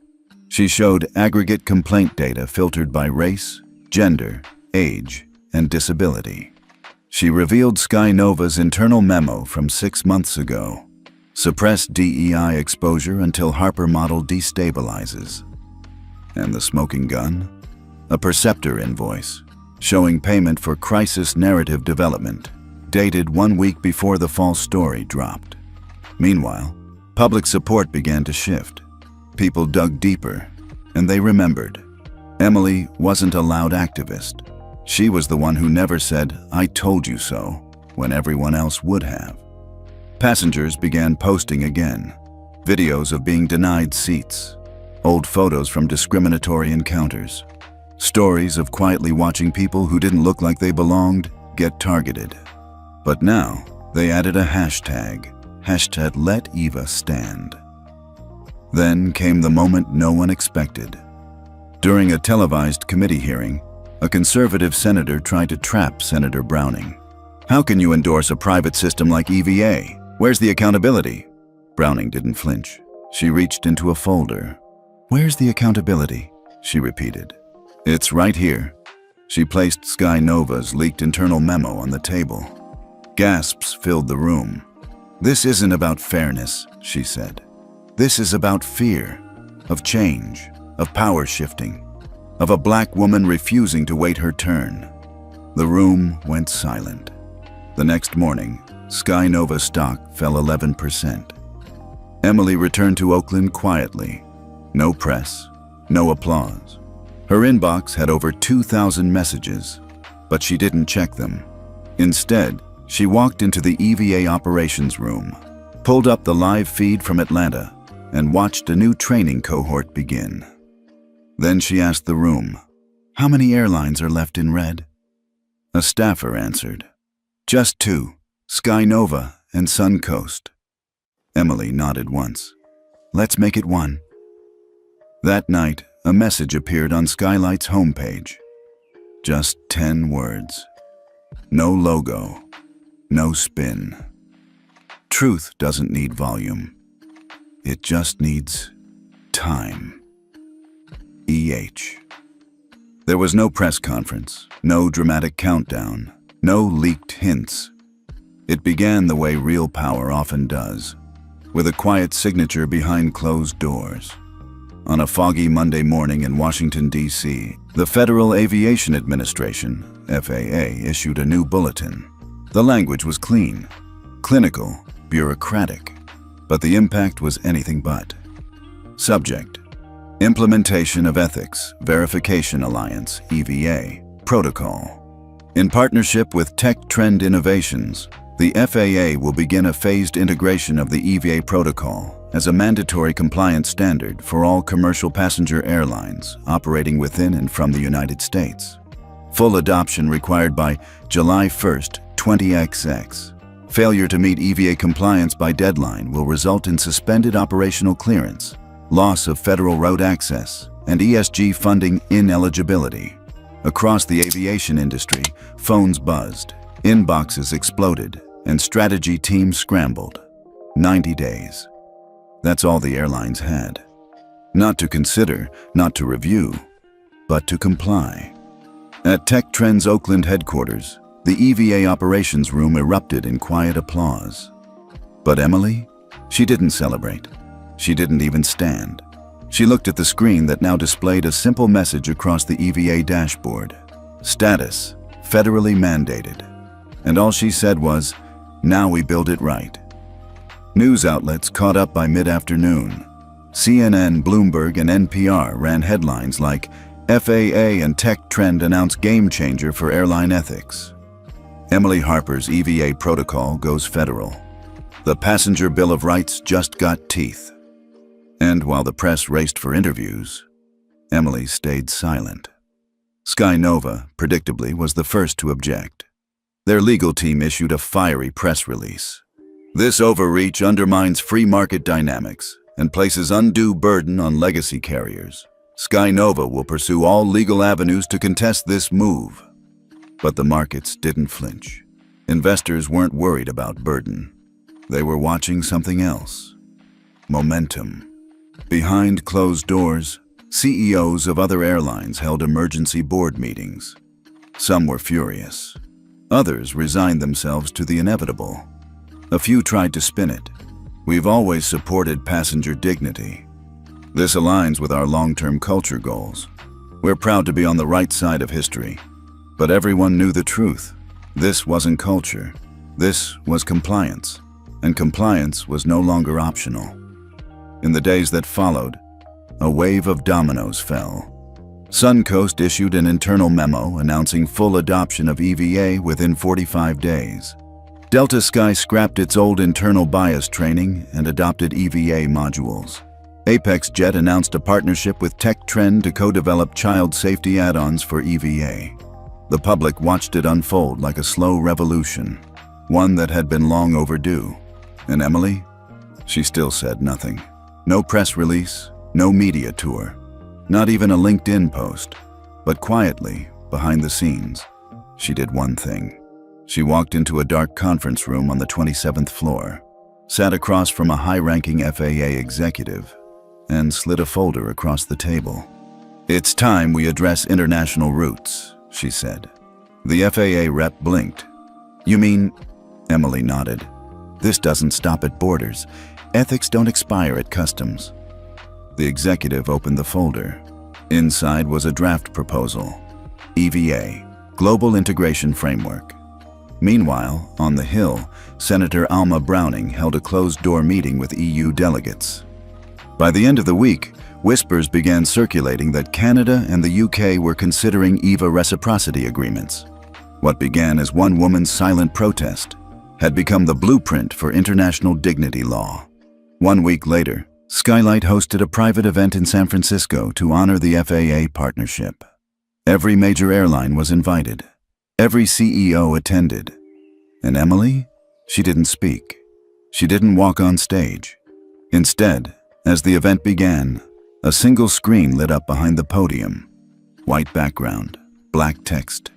She showed aggregate complaint data filtered by race, gender, age, and disability. She revealed Skynova's internal memo from 6 months ago. Suppress DEI exposure until Harper model destabilizes. And the smoking gun? A Perceptor invoice, showing payment for crisis narrative development, dated 1 week before the false story dropped. Meanwhile, public support began to shift. People dug deeper, and they remembered. Emily wasn't a loud activist. She was the one who never said, "I told you so," when everyone else would have. Passengers began posting again. Videos of being denied seats, old photos from discriminatory encounters, stories of quietly watching people who didn't look like they belonged get targeted. But now, they added a hashtag #LetEvaStand. Then came the moment no one expected. During a televised committee hearing, a conservative senator tried to trap Senator Browning. "How can you endorse a private system like EVA? Where's the accountability?" Browning didn't flinch. She reached into a folder. "Where's the accountability?" she repeated. "It's right here." She placed Skynova's leaked internal memo on the table. Gasps filled the room. "This isn't about fairness," she said. "This is about fear, of change, of power shifting, of a black woman refusing to wait her turn." The room went silent. The next morning, Skynova stock fell 11%. Emily returned to Oakland quietly. No press, no applause. Her inbox had over 2,000 messages, but she didn't check them. Instead, she walked into the EVA operations room, pulled up the live feed from Atlanta, and watched a new training cohort begin. Then she asked the room, "How many airlines are left in red?" A staffer answered, "Just 2, Skynova and Suncoast." Emily nodded once. "Let's make it 1. That night, a message appeared on Skylight's homepage. Just 10 words. No logo, no spin. Truth doesn't need volume. It just needs time. EH. There was no press conference, no dramatic countdown, no leaked hints. It began the way real power often does, with a quiet signature behind closed doors. On a foggy Monday morning in Washington, D.C., the Federal Aviation Administration, FAA, issued a new bulletin. The language was clean, clinical, bureaucratic, but the impact was anything but. Subject: Implementation of Ethics Verification Alliance, EVA, Protocol. In partnership with Tech Trend Innovations, The FAA will begin a phased integration of the EVA protocol as a mandatory compliance standard for all commercial passenger airlines operating within and from the United States. Full adoption required by July 1st, 20XX. Failure to meet EVA compliance by deadline will result in suspended operational clearance, loss of federal road access, and ESG funding ineligibility. Across the aviation industry, phones buzzed, inboxes exploded, and strategy teams scrambled. 90 days. That's all the airlines had. Not to consider, not to review, but to comply. At Tech Trend's Oakland headquarters, the EVA operations room erupted in quiet applause. But Emily? She didn't celebrate. She didn't even stand. She looked at the screen that now displayed a simple message across the EVA dashboard. Status, federally mandated. And all she said was, "Now we build it right." News outlets caught up by mid-afternoon. CNN, Bloomberg, and NPR ran headlines like, "FAA and Tech Trend announce game changer for airline ethics." Emily Harper's EVA protocol goes federal. The Passenger Bill of Rights just got teeth. And while the press raced for interviews, Emily stayed silent. Sky Nova, predictably, was the first to object. Their legal team issued a fiery press release. This overreach undermines free market dynamics and places undue burden on legacy carriers. Sky Nova will pursue all legal avenues to contest this move. But the markets didn't flinch. Investors weren't worried about burden. They were watching something else. Momentum. Behind closed doors, CEOs of other airlines held emergency board meetings. Some were furious. Others resigned themselves to the inevitable. A few tried to spin it. "We've always supported passenger dignity. This aligns with our long-term culture goals. We're proud to be on the right side of history." But everyone knew the truth. This wasn't culture. This was compliance. And compliance was no longer optional. In the days that followed, a wave of dominoes fell. Suncoast issued an internal memo announcing full adoption of EVA within 45 days. Delta Sky scrapped its old internal bias training and adopted EVA modules. Apex Jet announced a partnership with Tech Trend to co-develop child safety add-ons for EVA. The public watched it unfold like a slow revolution, one that had been long overdue. And Emily? She still said nothing. No press release, no media tour, not even a LinkedIn post. But quietly, behind the scenes, she did one thing. She walked into a dark conference room on the 27th floor, sat across from a high-ranking FAA executive, and slid a folder across the table. "It's time we address international routes," she said. The FAA rep blinked. "You mean?" Emily nodded. "This doesn't stop at borders. Ethics don't expire at customs." The executive opened the folder. Inside was a draft proposal. EVA, Global Integration Framework. Meanwhile, on the Hill, Senator Alma Browning held a closed-door meeting with EU delegates. By the end of the week, whispers began circulating that Canada and the UK were considering EVA reciprocity agreements. What began as one woman's silent protest had become the blueprint for international dignity law. 1 week later, Skylight hosted a private event in San Francisco to honor the FAA partnership. Every major airline was invited. Every CEO attended. And Emily? She didn't speak. She didn't walk on stage. Instead, as the event began, a single screen lit up behind the podium. White background, black text.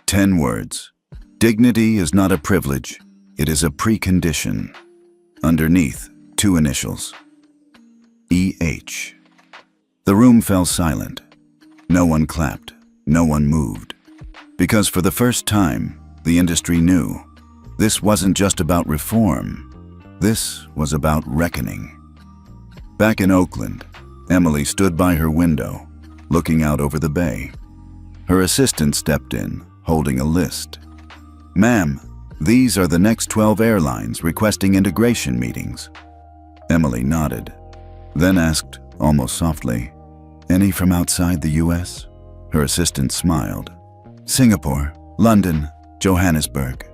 10 words. "Dignity is not a privilege, it is a precondition." Underneath, 2 initials. EH. The room fell silent. No one clapped. No one moved. Because for the first time, the industry knew. This wasn't just about reform. This was about reckoning. Back in Oakland, Emily stood by her window, looking out over the bay. Her assistant stepped in, holding a list. "Ma'am, these are the next 12 airlines requesting integration meetings." Emily nodded, then asked, almost softly, "Any from outside the US?" Her assistant smiled. "Singapore, London, Johannesburg."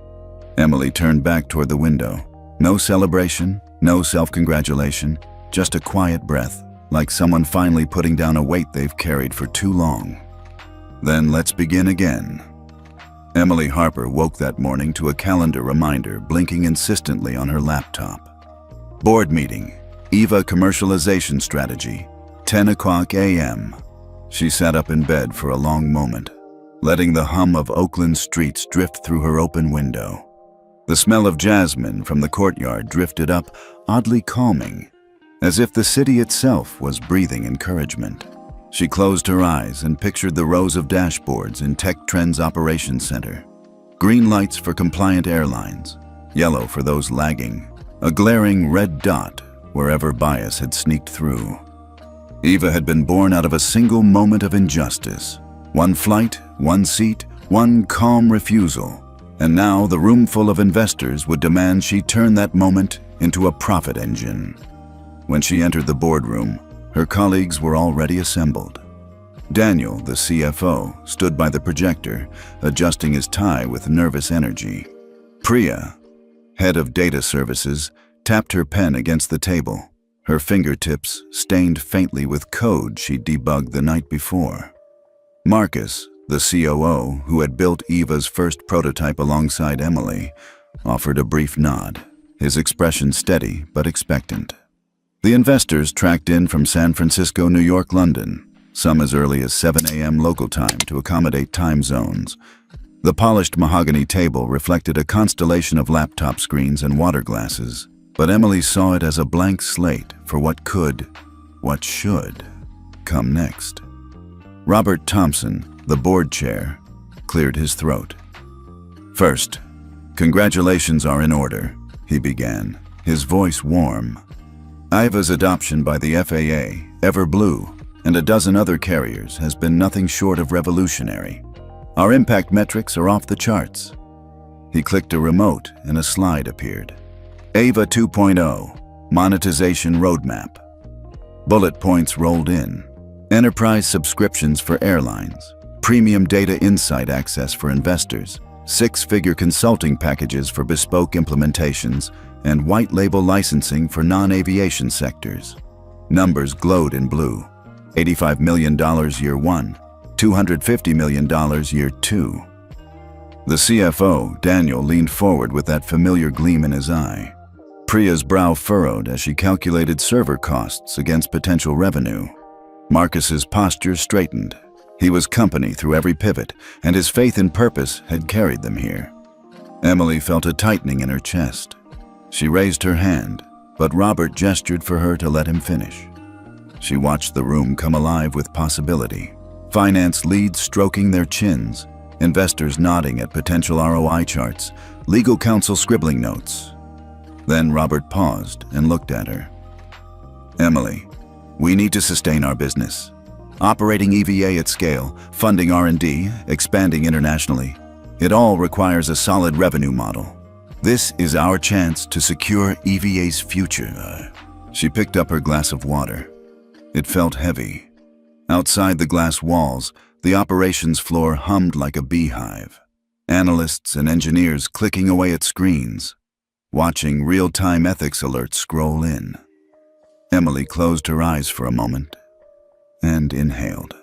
Emily turned back toward the window. No celebration, no self-congratulation, just a quiet breath, like someone finally putting down a weight they've carried for too long. Then let's begin again. Emily Harper woke that morning to a calendar reminder blinking insistently on her laptop. Board meeting, EVA commercialization strategy, 10 o'clock a.m. She sat up in bed for a long moment, letting the hum of Oakland streets drift through her open window. The smell of jasmine from the courtyard drifted up, oddly calming, as if the city itself was breathing encouragement. She closed her eyes and pictured the rows of dashboards in Tech Trend's operations center. Green lights for compliant airlines, yellow for those lagging, a glaring red dot wherever bias had sneaked through. EVA had been born out of a single moment of injustice. One flight, one seat, one calm refusal. And now the room full of investors would demand she turn that moment into a profit engine. When she entered the boardroom, her colleagues were already assembled. Daniel, the CFO, stood by the projector, adjusting his tie with nervous energy. Priya, head of data services, tapped her pen against the table, her fingertips stained faintly with code she'd debugged the night before. Marcus, the COO, who had built EVA's first prototype alongside Emily, offered a brief nod, his expression steady but expectant. The investors tracked in from San Francisco, New York, London, some as early as 7 a.m. local time to accommodate time zones. The polished mahogany table reflected a constellation of laptop screens and water glasses, but Emily saw it as a blank slate for what could, what should, come next. Robert Thompson, the board chair, cleared his throat. "First, congratulations are in order," he began, his voice warm. EVA's adoption by the FAA, Everblue, and a dozen other carriers has been nothing short of revolutionary. Our impact metrics are off the charts. He clicked a remote and a slide appeared. EVA 2.0, monetization roadmap. Bullet points rolled in. Enterprise subscriptions for airlines, premium data insight access for investors, six-figure consulting packages for bespoke implementations, and white label licensing for non-aviation sectors. Numbers glowed in blue. $85 million year one, $250 million year two. The CFO, Daniel, leaned forward with that familiar gleam in his eye. Priya's brow furrowed as she calculated server costs against potential revenue. Marcus's posture straightened. He was company through every pivot, and his faith in purpose had carried them here. Emily felt a tightening in her chest. She raised her hand, but Robert gestured for her to let him finish. She watched the room come alive with possibility. Finance leads stroking their chins, investors nodding at potential ROI charts, legal counsel scribbling notes. Then Robert paused and looked at her. "Emily, we need to sustain our business. Operating EVA at scale, funding R&D, expanding internationally. It all requires a solid revenue model. This is our chance to secure EVA's future." She picked up her glass of water. It felt heavy. Outside the glass walls, the operations floor hummed like a beehive. Analysts and engineers clicking away at screens, watching real-time ethics alerts scroll in. Emily closed her eyes for a moment and inhaled.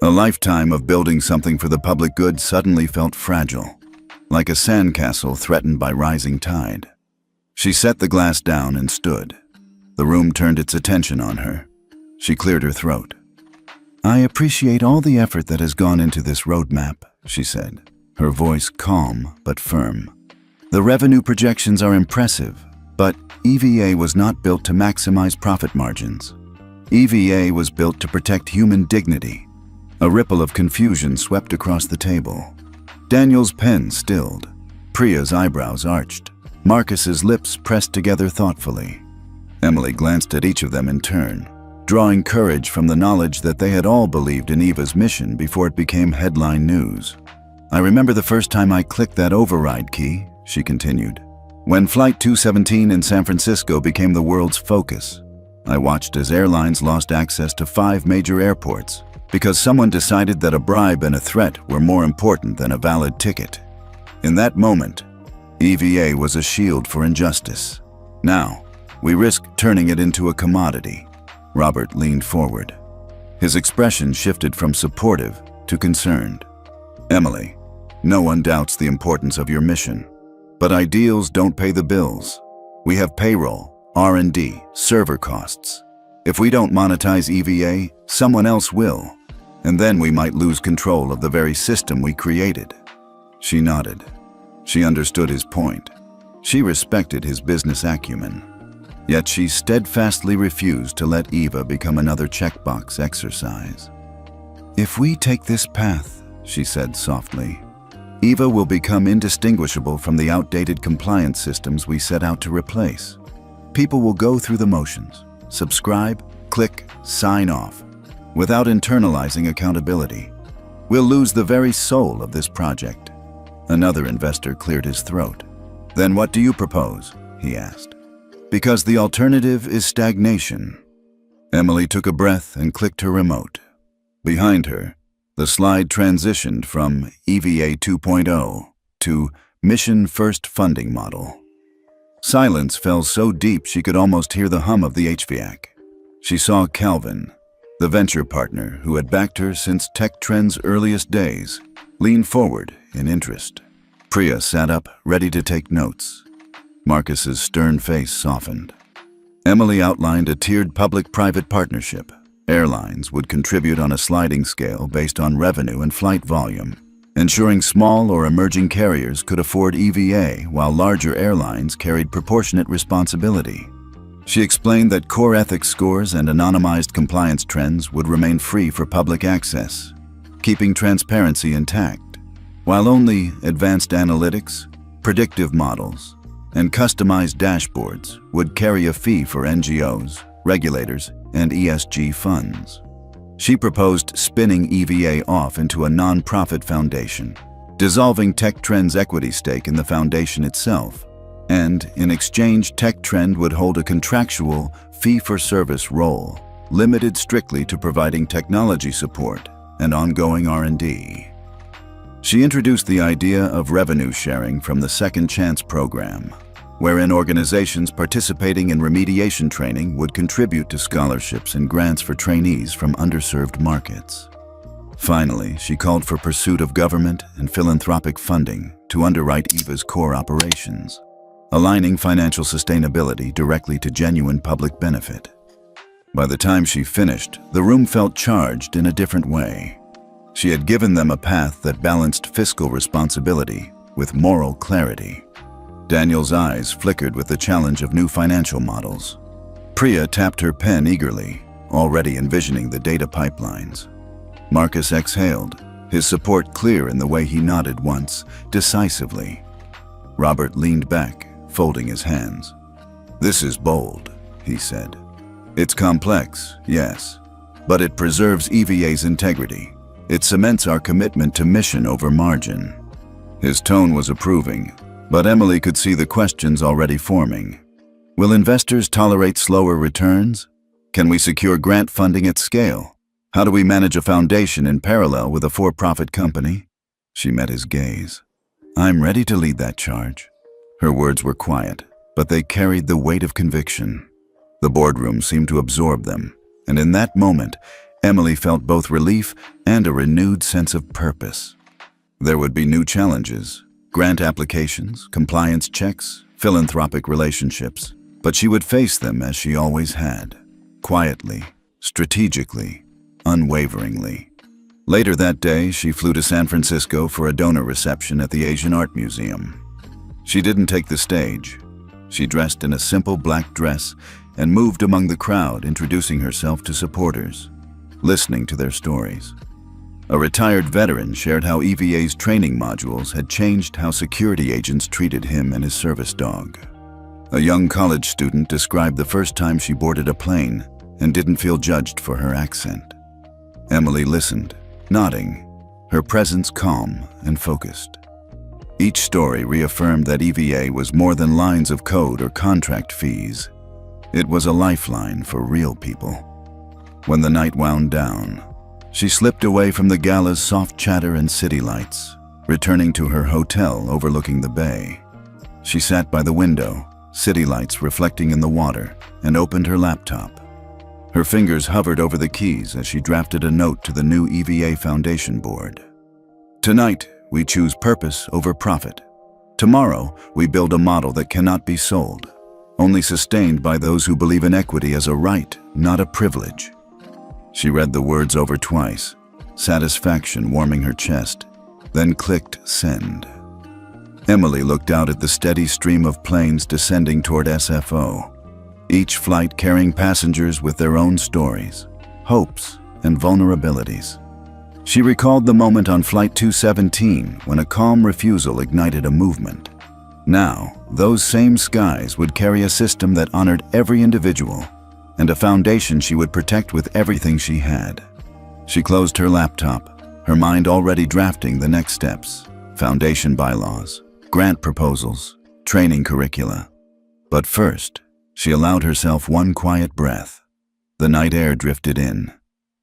A lifetime of building something for the public good suddenly felt fragile, like a sandcastle threatened by rising tide. She set the glass down and stood. The room turned its attention on her. She cleared her throat. "I appreciate all the effort that has gone into this roadmap," she said, her voice calm but firm. "The revenue projections are impressive, but EVA was not built to maximize profit margins. EVA was built to protect human dignity." A ripple of confusion swept across the table. Daniel's pen stilled. Priya's eyebrows arched. Marcus's lips pressed together thoughtfully. Emily glanced at each of them in turn, drawing courage from the knowledge that they had all believed in EVA's mission before it became headline news. "I remember the first time I clicked that override key," she continued. "When Flight 217 in San Francisco became the world's focus. I watched as airlines lost access to 5 major airports because someone decided that a bribe and a threat were more important than a valid ticket. In that moment, EVA was a shield for injustice. Now, we risk turning it into a commodity. Robert leaned forward. His expression shifted from supportive to concerned. Emily, no one doubts the importance of your mission. But ideals don't pay the bills. We have payroll, R&D, server costs. If we don't monetize EVA, someone else will. And then we might lose control of the very system we created. She nodded. She understood his point. She respected his business acumen. Yet she steadfastly refused to let EVA become another checkbox exercise. If we take this path, she said softly, EVA will become indistinguishable from the outdated compliance systems we set out to replace. People will go through the motions, subscribe, click, sign off, without internalizing accountability. We'll lose the very soul of this project. Another investor cleared his throat. Then what do you propose? He asked. Because the alternative is stagnation. Emily took a breath and clicked her remote. Behind her, the slide transitioned from EVA 2.0 to Mission First Funding Model. Silence fell so deep she could almost hear the hum of the HVAC. She saw Calvin, the venture partner who had backed her since Tech Trend's earliest days, lean forward in interest. Priya sat up, ready to take notes. Marcus's stern face softened. Emily outlined a tiered public-private partnership. Airlines would contribute on a sliding scale based on revenue and flight volume, ensuring small or emerging carriers could afford EVA while larger airlines carried proportionate responsibility. She explained that core ethics scores and anonymized compliance trends would remain free for public access, keeping transparency intact, while only advanced analytics, predictive models, and customized dashboards would carry a fee for NGOs, regulators, and ESG funds. She proposed spinning EVA off into a non-profit foundation, dissolving Tech Trend's equity stake in the foundation itself, and in exchange Tech Trend would hold a contractual fee-for-service role, limited strictly to providing technology support and ongoing R&D. She introduced the idea of revenue sharing from the Second Chance program, wherein organizations participating in remediation training would contribute to scholarships and grants for trainees from underserved markets. Finally, she called for pursuit of government and philanthropic funding to underwrite EVA's core operations, aligning financial sustainability directly to genuine public benefit. By the time she finished, the room felt charged in a different way. She had given them a path that balanced fiscal responsibility with moral clarity. Daniel's eyes flickered with the challenge of new financial models. Priya tapped her pen eagerly, already envisioning the data pipelines. Marcus exhaled, his support clear in the way he nodded once, decisively. Robert leaned back, folding his hands. "This is bold," he said. "It's complex, yes, but it preserves EVA's integrity. It cements our commitment to mission over margin." His tone was approving, but Emily could see the questions already forming. Will investors tolerate slower returns? Can we secure grant funding at scale? How do we manage a foundation in parallel with a for-profit company? She met his gaze. "I'm ready to lead that charge." Her words were quiet, but they carried the weight of conviction. The boardroom seemed to absorb them, and in that moment, Emily felt both relief and a renewed sense of purpose. There would be new challenges, grant applications, compliance checks, philanthropic relationships, but she would face them as she always had, quietly, strategically, unwaveringly. Later that day, she flew to San Francisco for a donor reception at the Asian Art Museum. She didn't take the stage. She dressed in a simple black dress and moved among the crowd, introducing herself to supporters, listening to their stories. A retired veteran shared how EVA's training modules had changed how security agents treated him and his service dog. A young college student described the first time she boarded a plane and didn't feel judged for her accent. Emily listened, nodding, her presence calm and focused. Each story reaffirmed that EVA was more than lines of code or contract fees. It was a lifeline for real people. When the night wound down, she slipped away from the gala's soft chatter and city lights, returning to her hotel overlooking the bay. She sat by the window, city lights reflecting in the water, and opened her laptop. Her fingers hovered over the keys as she drafted a note to the new EVA Foundation board. Tonight, we choose purpose over profit. Tomorrow, we build a model that cannot be sold, only sustained by those who believe in equity as a right, not a privilege. She read the words over twice, satisfaction warming her chest, then clicked send. Emily looked out at the steady stream of planes descending toward SFO, each flight carrying passengers with their own stories, hopes, and vulnerabilities. She recalled the moment on Flight 217 when a calm refusal ignited a movement. Now, those same skies would carry a system that honored every individual and a foundation she would protect with everything she had. She closed her laptop, her mind already drafting the next steps: foundation bylaws, grant proposals, training curricula. But first, she allowed herself one quiet breath. The night air drifted in,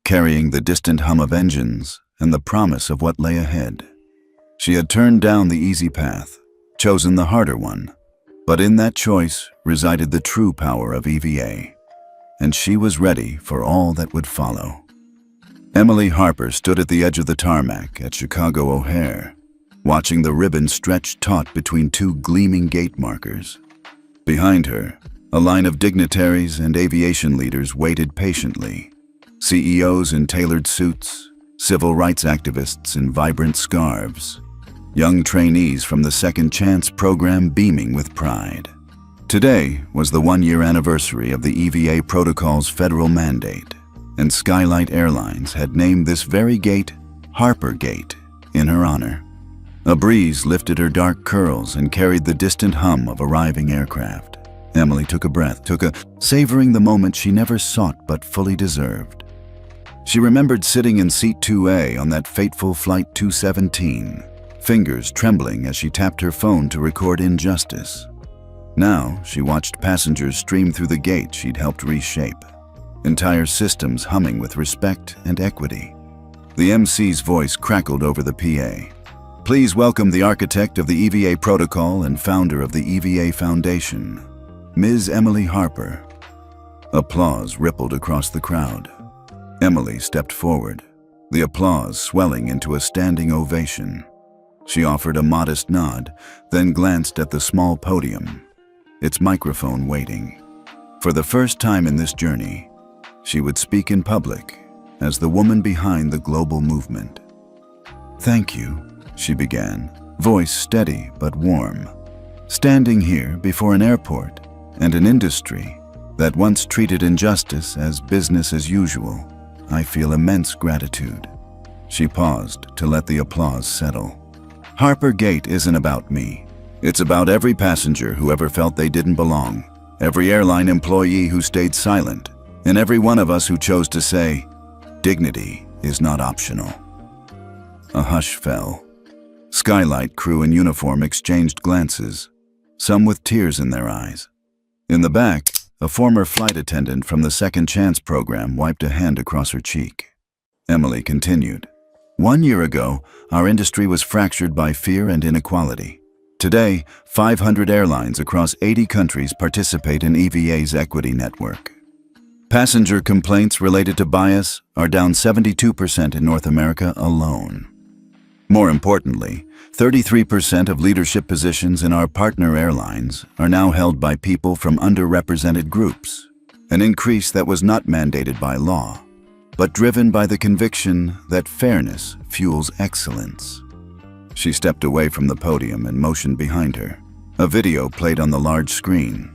carrying the distant hum of engines and the promise of what lay ahead. She had turned down the easy path, chosen the harder one, but in that choice resided the true power of EVA, and she was ready for all that would follow. Emily Harper stood at the edge of the tarmac at Chicago O'Hare, watching the ribbon stretch taut between two gleaming gate markers. Behind her, a line of dignitaries and aviation leaders waited patiently. CEOs in tailored suits, civil rights activists in vibrant scarves, young trainees from the Second Chance program beaming with pride. Today was the one-year anniversary of the EVA protocol's federal mandate, and Skylight Airlines had named this very gate Harper Gate in her honor. A breeze lifted her dark curls and carried the distant hum of arriving aircraft. Emily took a breath, savoring the moment she never sought but fully deserved. She remembered sitting in seat 2A on that fateful Flight 217, fingers trembling as she tapped her phone to record Injustice. Now, she watched passengers stream through the gate she'd helped reshape, entire systems humming with respect and equity. The MC's voice crackled over the PA. Please welcome the architect of the EVA protocol and founder of the EVA Foundation, Ms. Emily Harper. Applause rippled across the crowd. Emily stepped forward, the applause swelling into a standing ovation. She offered a modest nod, then glanced at the small podium, its microphone waiting. For the first time in this journey, she would speak in public as the woman behind the global movement. Thank you, she began, voice steady but warm. Standing here before an airport and an industry that once treated injustice as business as usual, I feel immense gratitude. She paused to let the applause settle. Harper Gate isn't about me. It's about every passenger who ever felt they didn't belong, every airline employee who stayed silent, and every one of us who chose to say, dignity is not optional. A hush fell. Skylight crew in uniform exchanged glances, some with tears in their eyes. In the back, a former flight attendant from the Second Chance program wiped a hand across her cheek. Emily continued. 1 year ago, our industry was fractured by fear and inequality. Today, 500 airlines across 80 countries participate in EVA's equity network. Passenger complaints related to bias are down 72% in North America alone. More importantly, 33% of leadership positions in our partner airlines are now held by people from underrepresented groups, an increase that was not mandated by law, but driven by the conviction that fairness fuels excellence. She stepped away from the podium and motioned behind her. A video played on the large screen.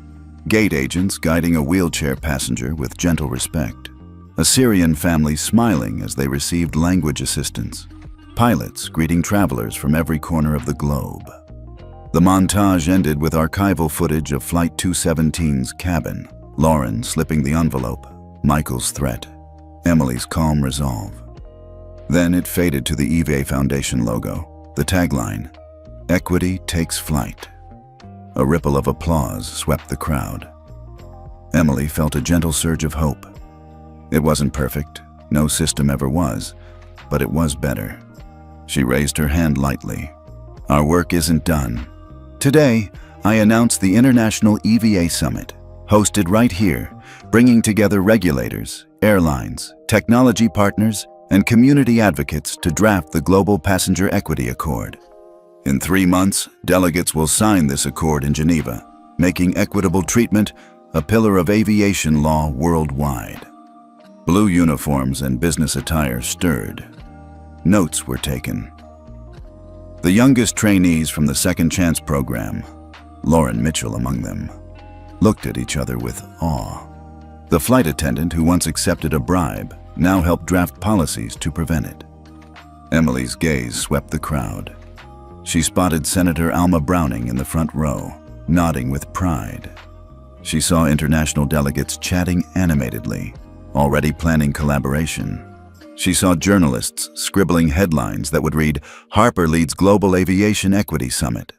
Gate agents guiding a wheelchair passenger with gentle respect. A Syrian family smiling as they received language assistance. Pilots greeting travelers from every corner of the globe. The montage ended with archival footage of Flight 217's cabin. Lauren slipping the envelope, Michael's threat, Emily's calm resolve. Then it faded to the EVA Foundation logo, the tagline, "Equity takes flight." A ripple of applause swept the crowd. Emily felt a gentle surge of hope. It wasn't perfect, no system ever was, but it was better. She raised her hand lightly, Our work isn't done. Today, I announce the International EVA Summit, hosted right here, bringing together regulators, airlines, technology partners, and community advocates to draft the Global Passenger Equity Accord. In 3 months, delegates will sign this accord in Geneva, making equitable treatment a pillar of aviation law worldwide. Blue uniforms and business attire stirred. Notes were taken. The youngest trainees from the Second Chance program, Lauren Mitchell among them, looked at each other with awe. The flight attendant who once accepted a bribe now helped draft policies to prevent it. Emily's gaze swept the crowd. She spotted Senator Alma Browning in the front row, nodding with pride. She saw international delegates chatting animatedly, already planning collaboration. She saw journalists scribbling headlines that would read, "Harper leads Global Aviation Equity Summit."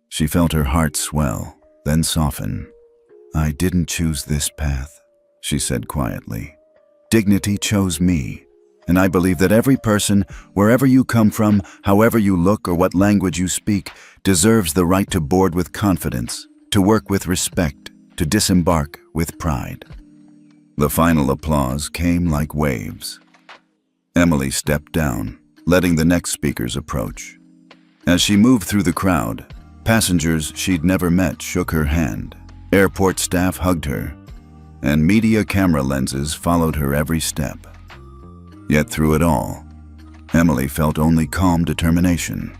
She felt her heart swell, then soften. "I didn't choose this path," she said quietly. "Dignity chose me, and I believe that every person, wherever you come from, however you look or what language you speak, deserves the right to board with confidence, to work with respect, to disembark with pride." The final applause came like waves. Emily stepped down, letting the next speakers approach. As she moved through the crowd, passengers she'd never met shook her hand, airport staff hugged her, and media camera lenses followed her every step. Yet through it all, Emily felt only calm determination.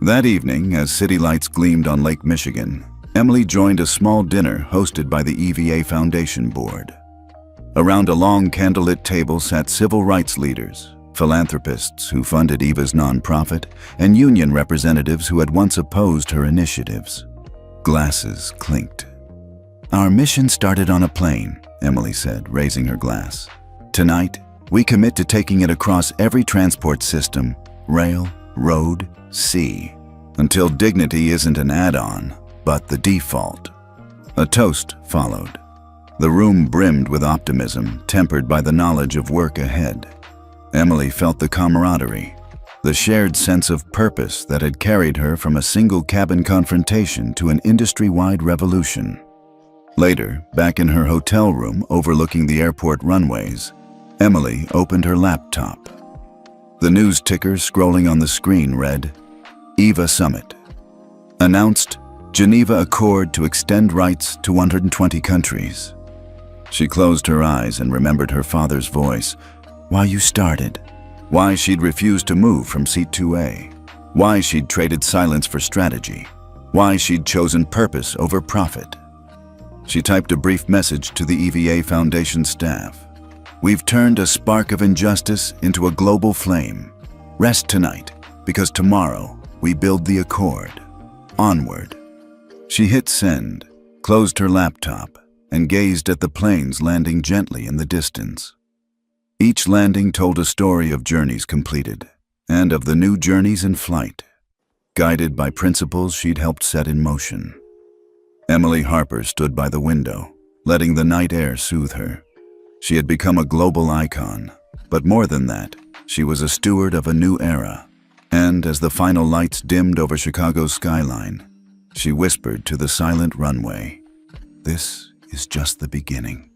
That evening, as city lights gleamed on Lake Michigan, Emily joined a small dinner hosted by the EVA Foundation Board. Around a long candlelit table sat civil rights leaders, philanthropists who funded EVA's nonprofit, and union representatives who had once opposed her initiatives. Glasses clinked. "Our mission started on a plane," Emily said, raising her glass. "Tonight, we commit to taking it across every transport system, rail, road, sea, until dignity isn't an add-on, but the default." A toast followed. The room brimmed with optimism, tempered by the knowledge of work ahead. Emily felt the camaraderie, the shared sense of purpose that had carried her from a single cabin confrontation to an industry-wide revolution. Later, back in her hotel room overlooking the airport runways, Emily opened her laptop. The news ticker scrolling on the screen read, "EVA Summit. Announced, Geneva Accord to extend rights to 120 countries." She closed her eyes and remembered her father's voice, why you started, why she'd refused to move from seat 2A, why she'd traded silence for strategy, why she'd chosen purpose over profit. She typed a brief message to the EVA Foundation staff. "We've turned a spark of injustice into a global flame. Rest tonight, because tomorrow we build the accord. Onward." She hit send, closed her laptop, and gazed at the planes landing gently in the distance. Each landing told a story of journeys completed, and of the new journeys in flight, guided by principles she'd helped set in motion. Emily Harper stood by the window, letting the night air soothe her. She had become a global icon, but more than that, she was a steward of a new era. And as the final lights dimmed over Chicago's skyline, she whispered to the silent runway, "This is just the beginning."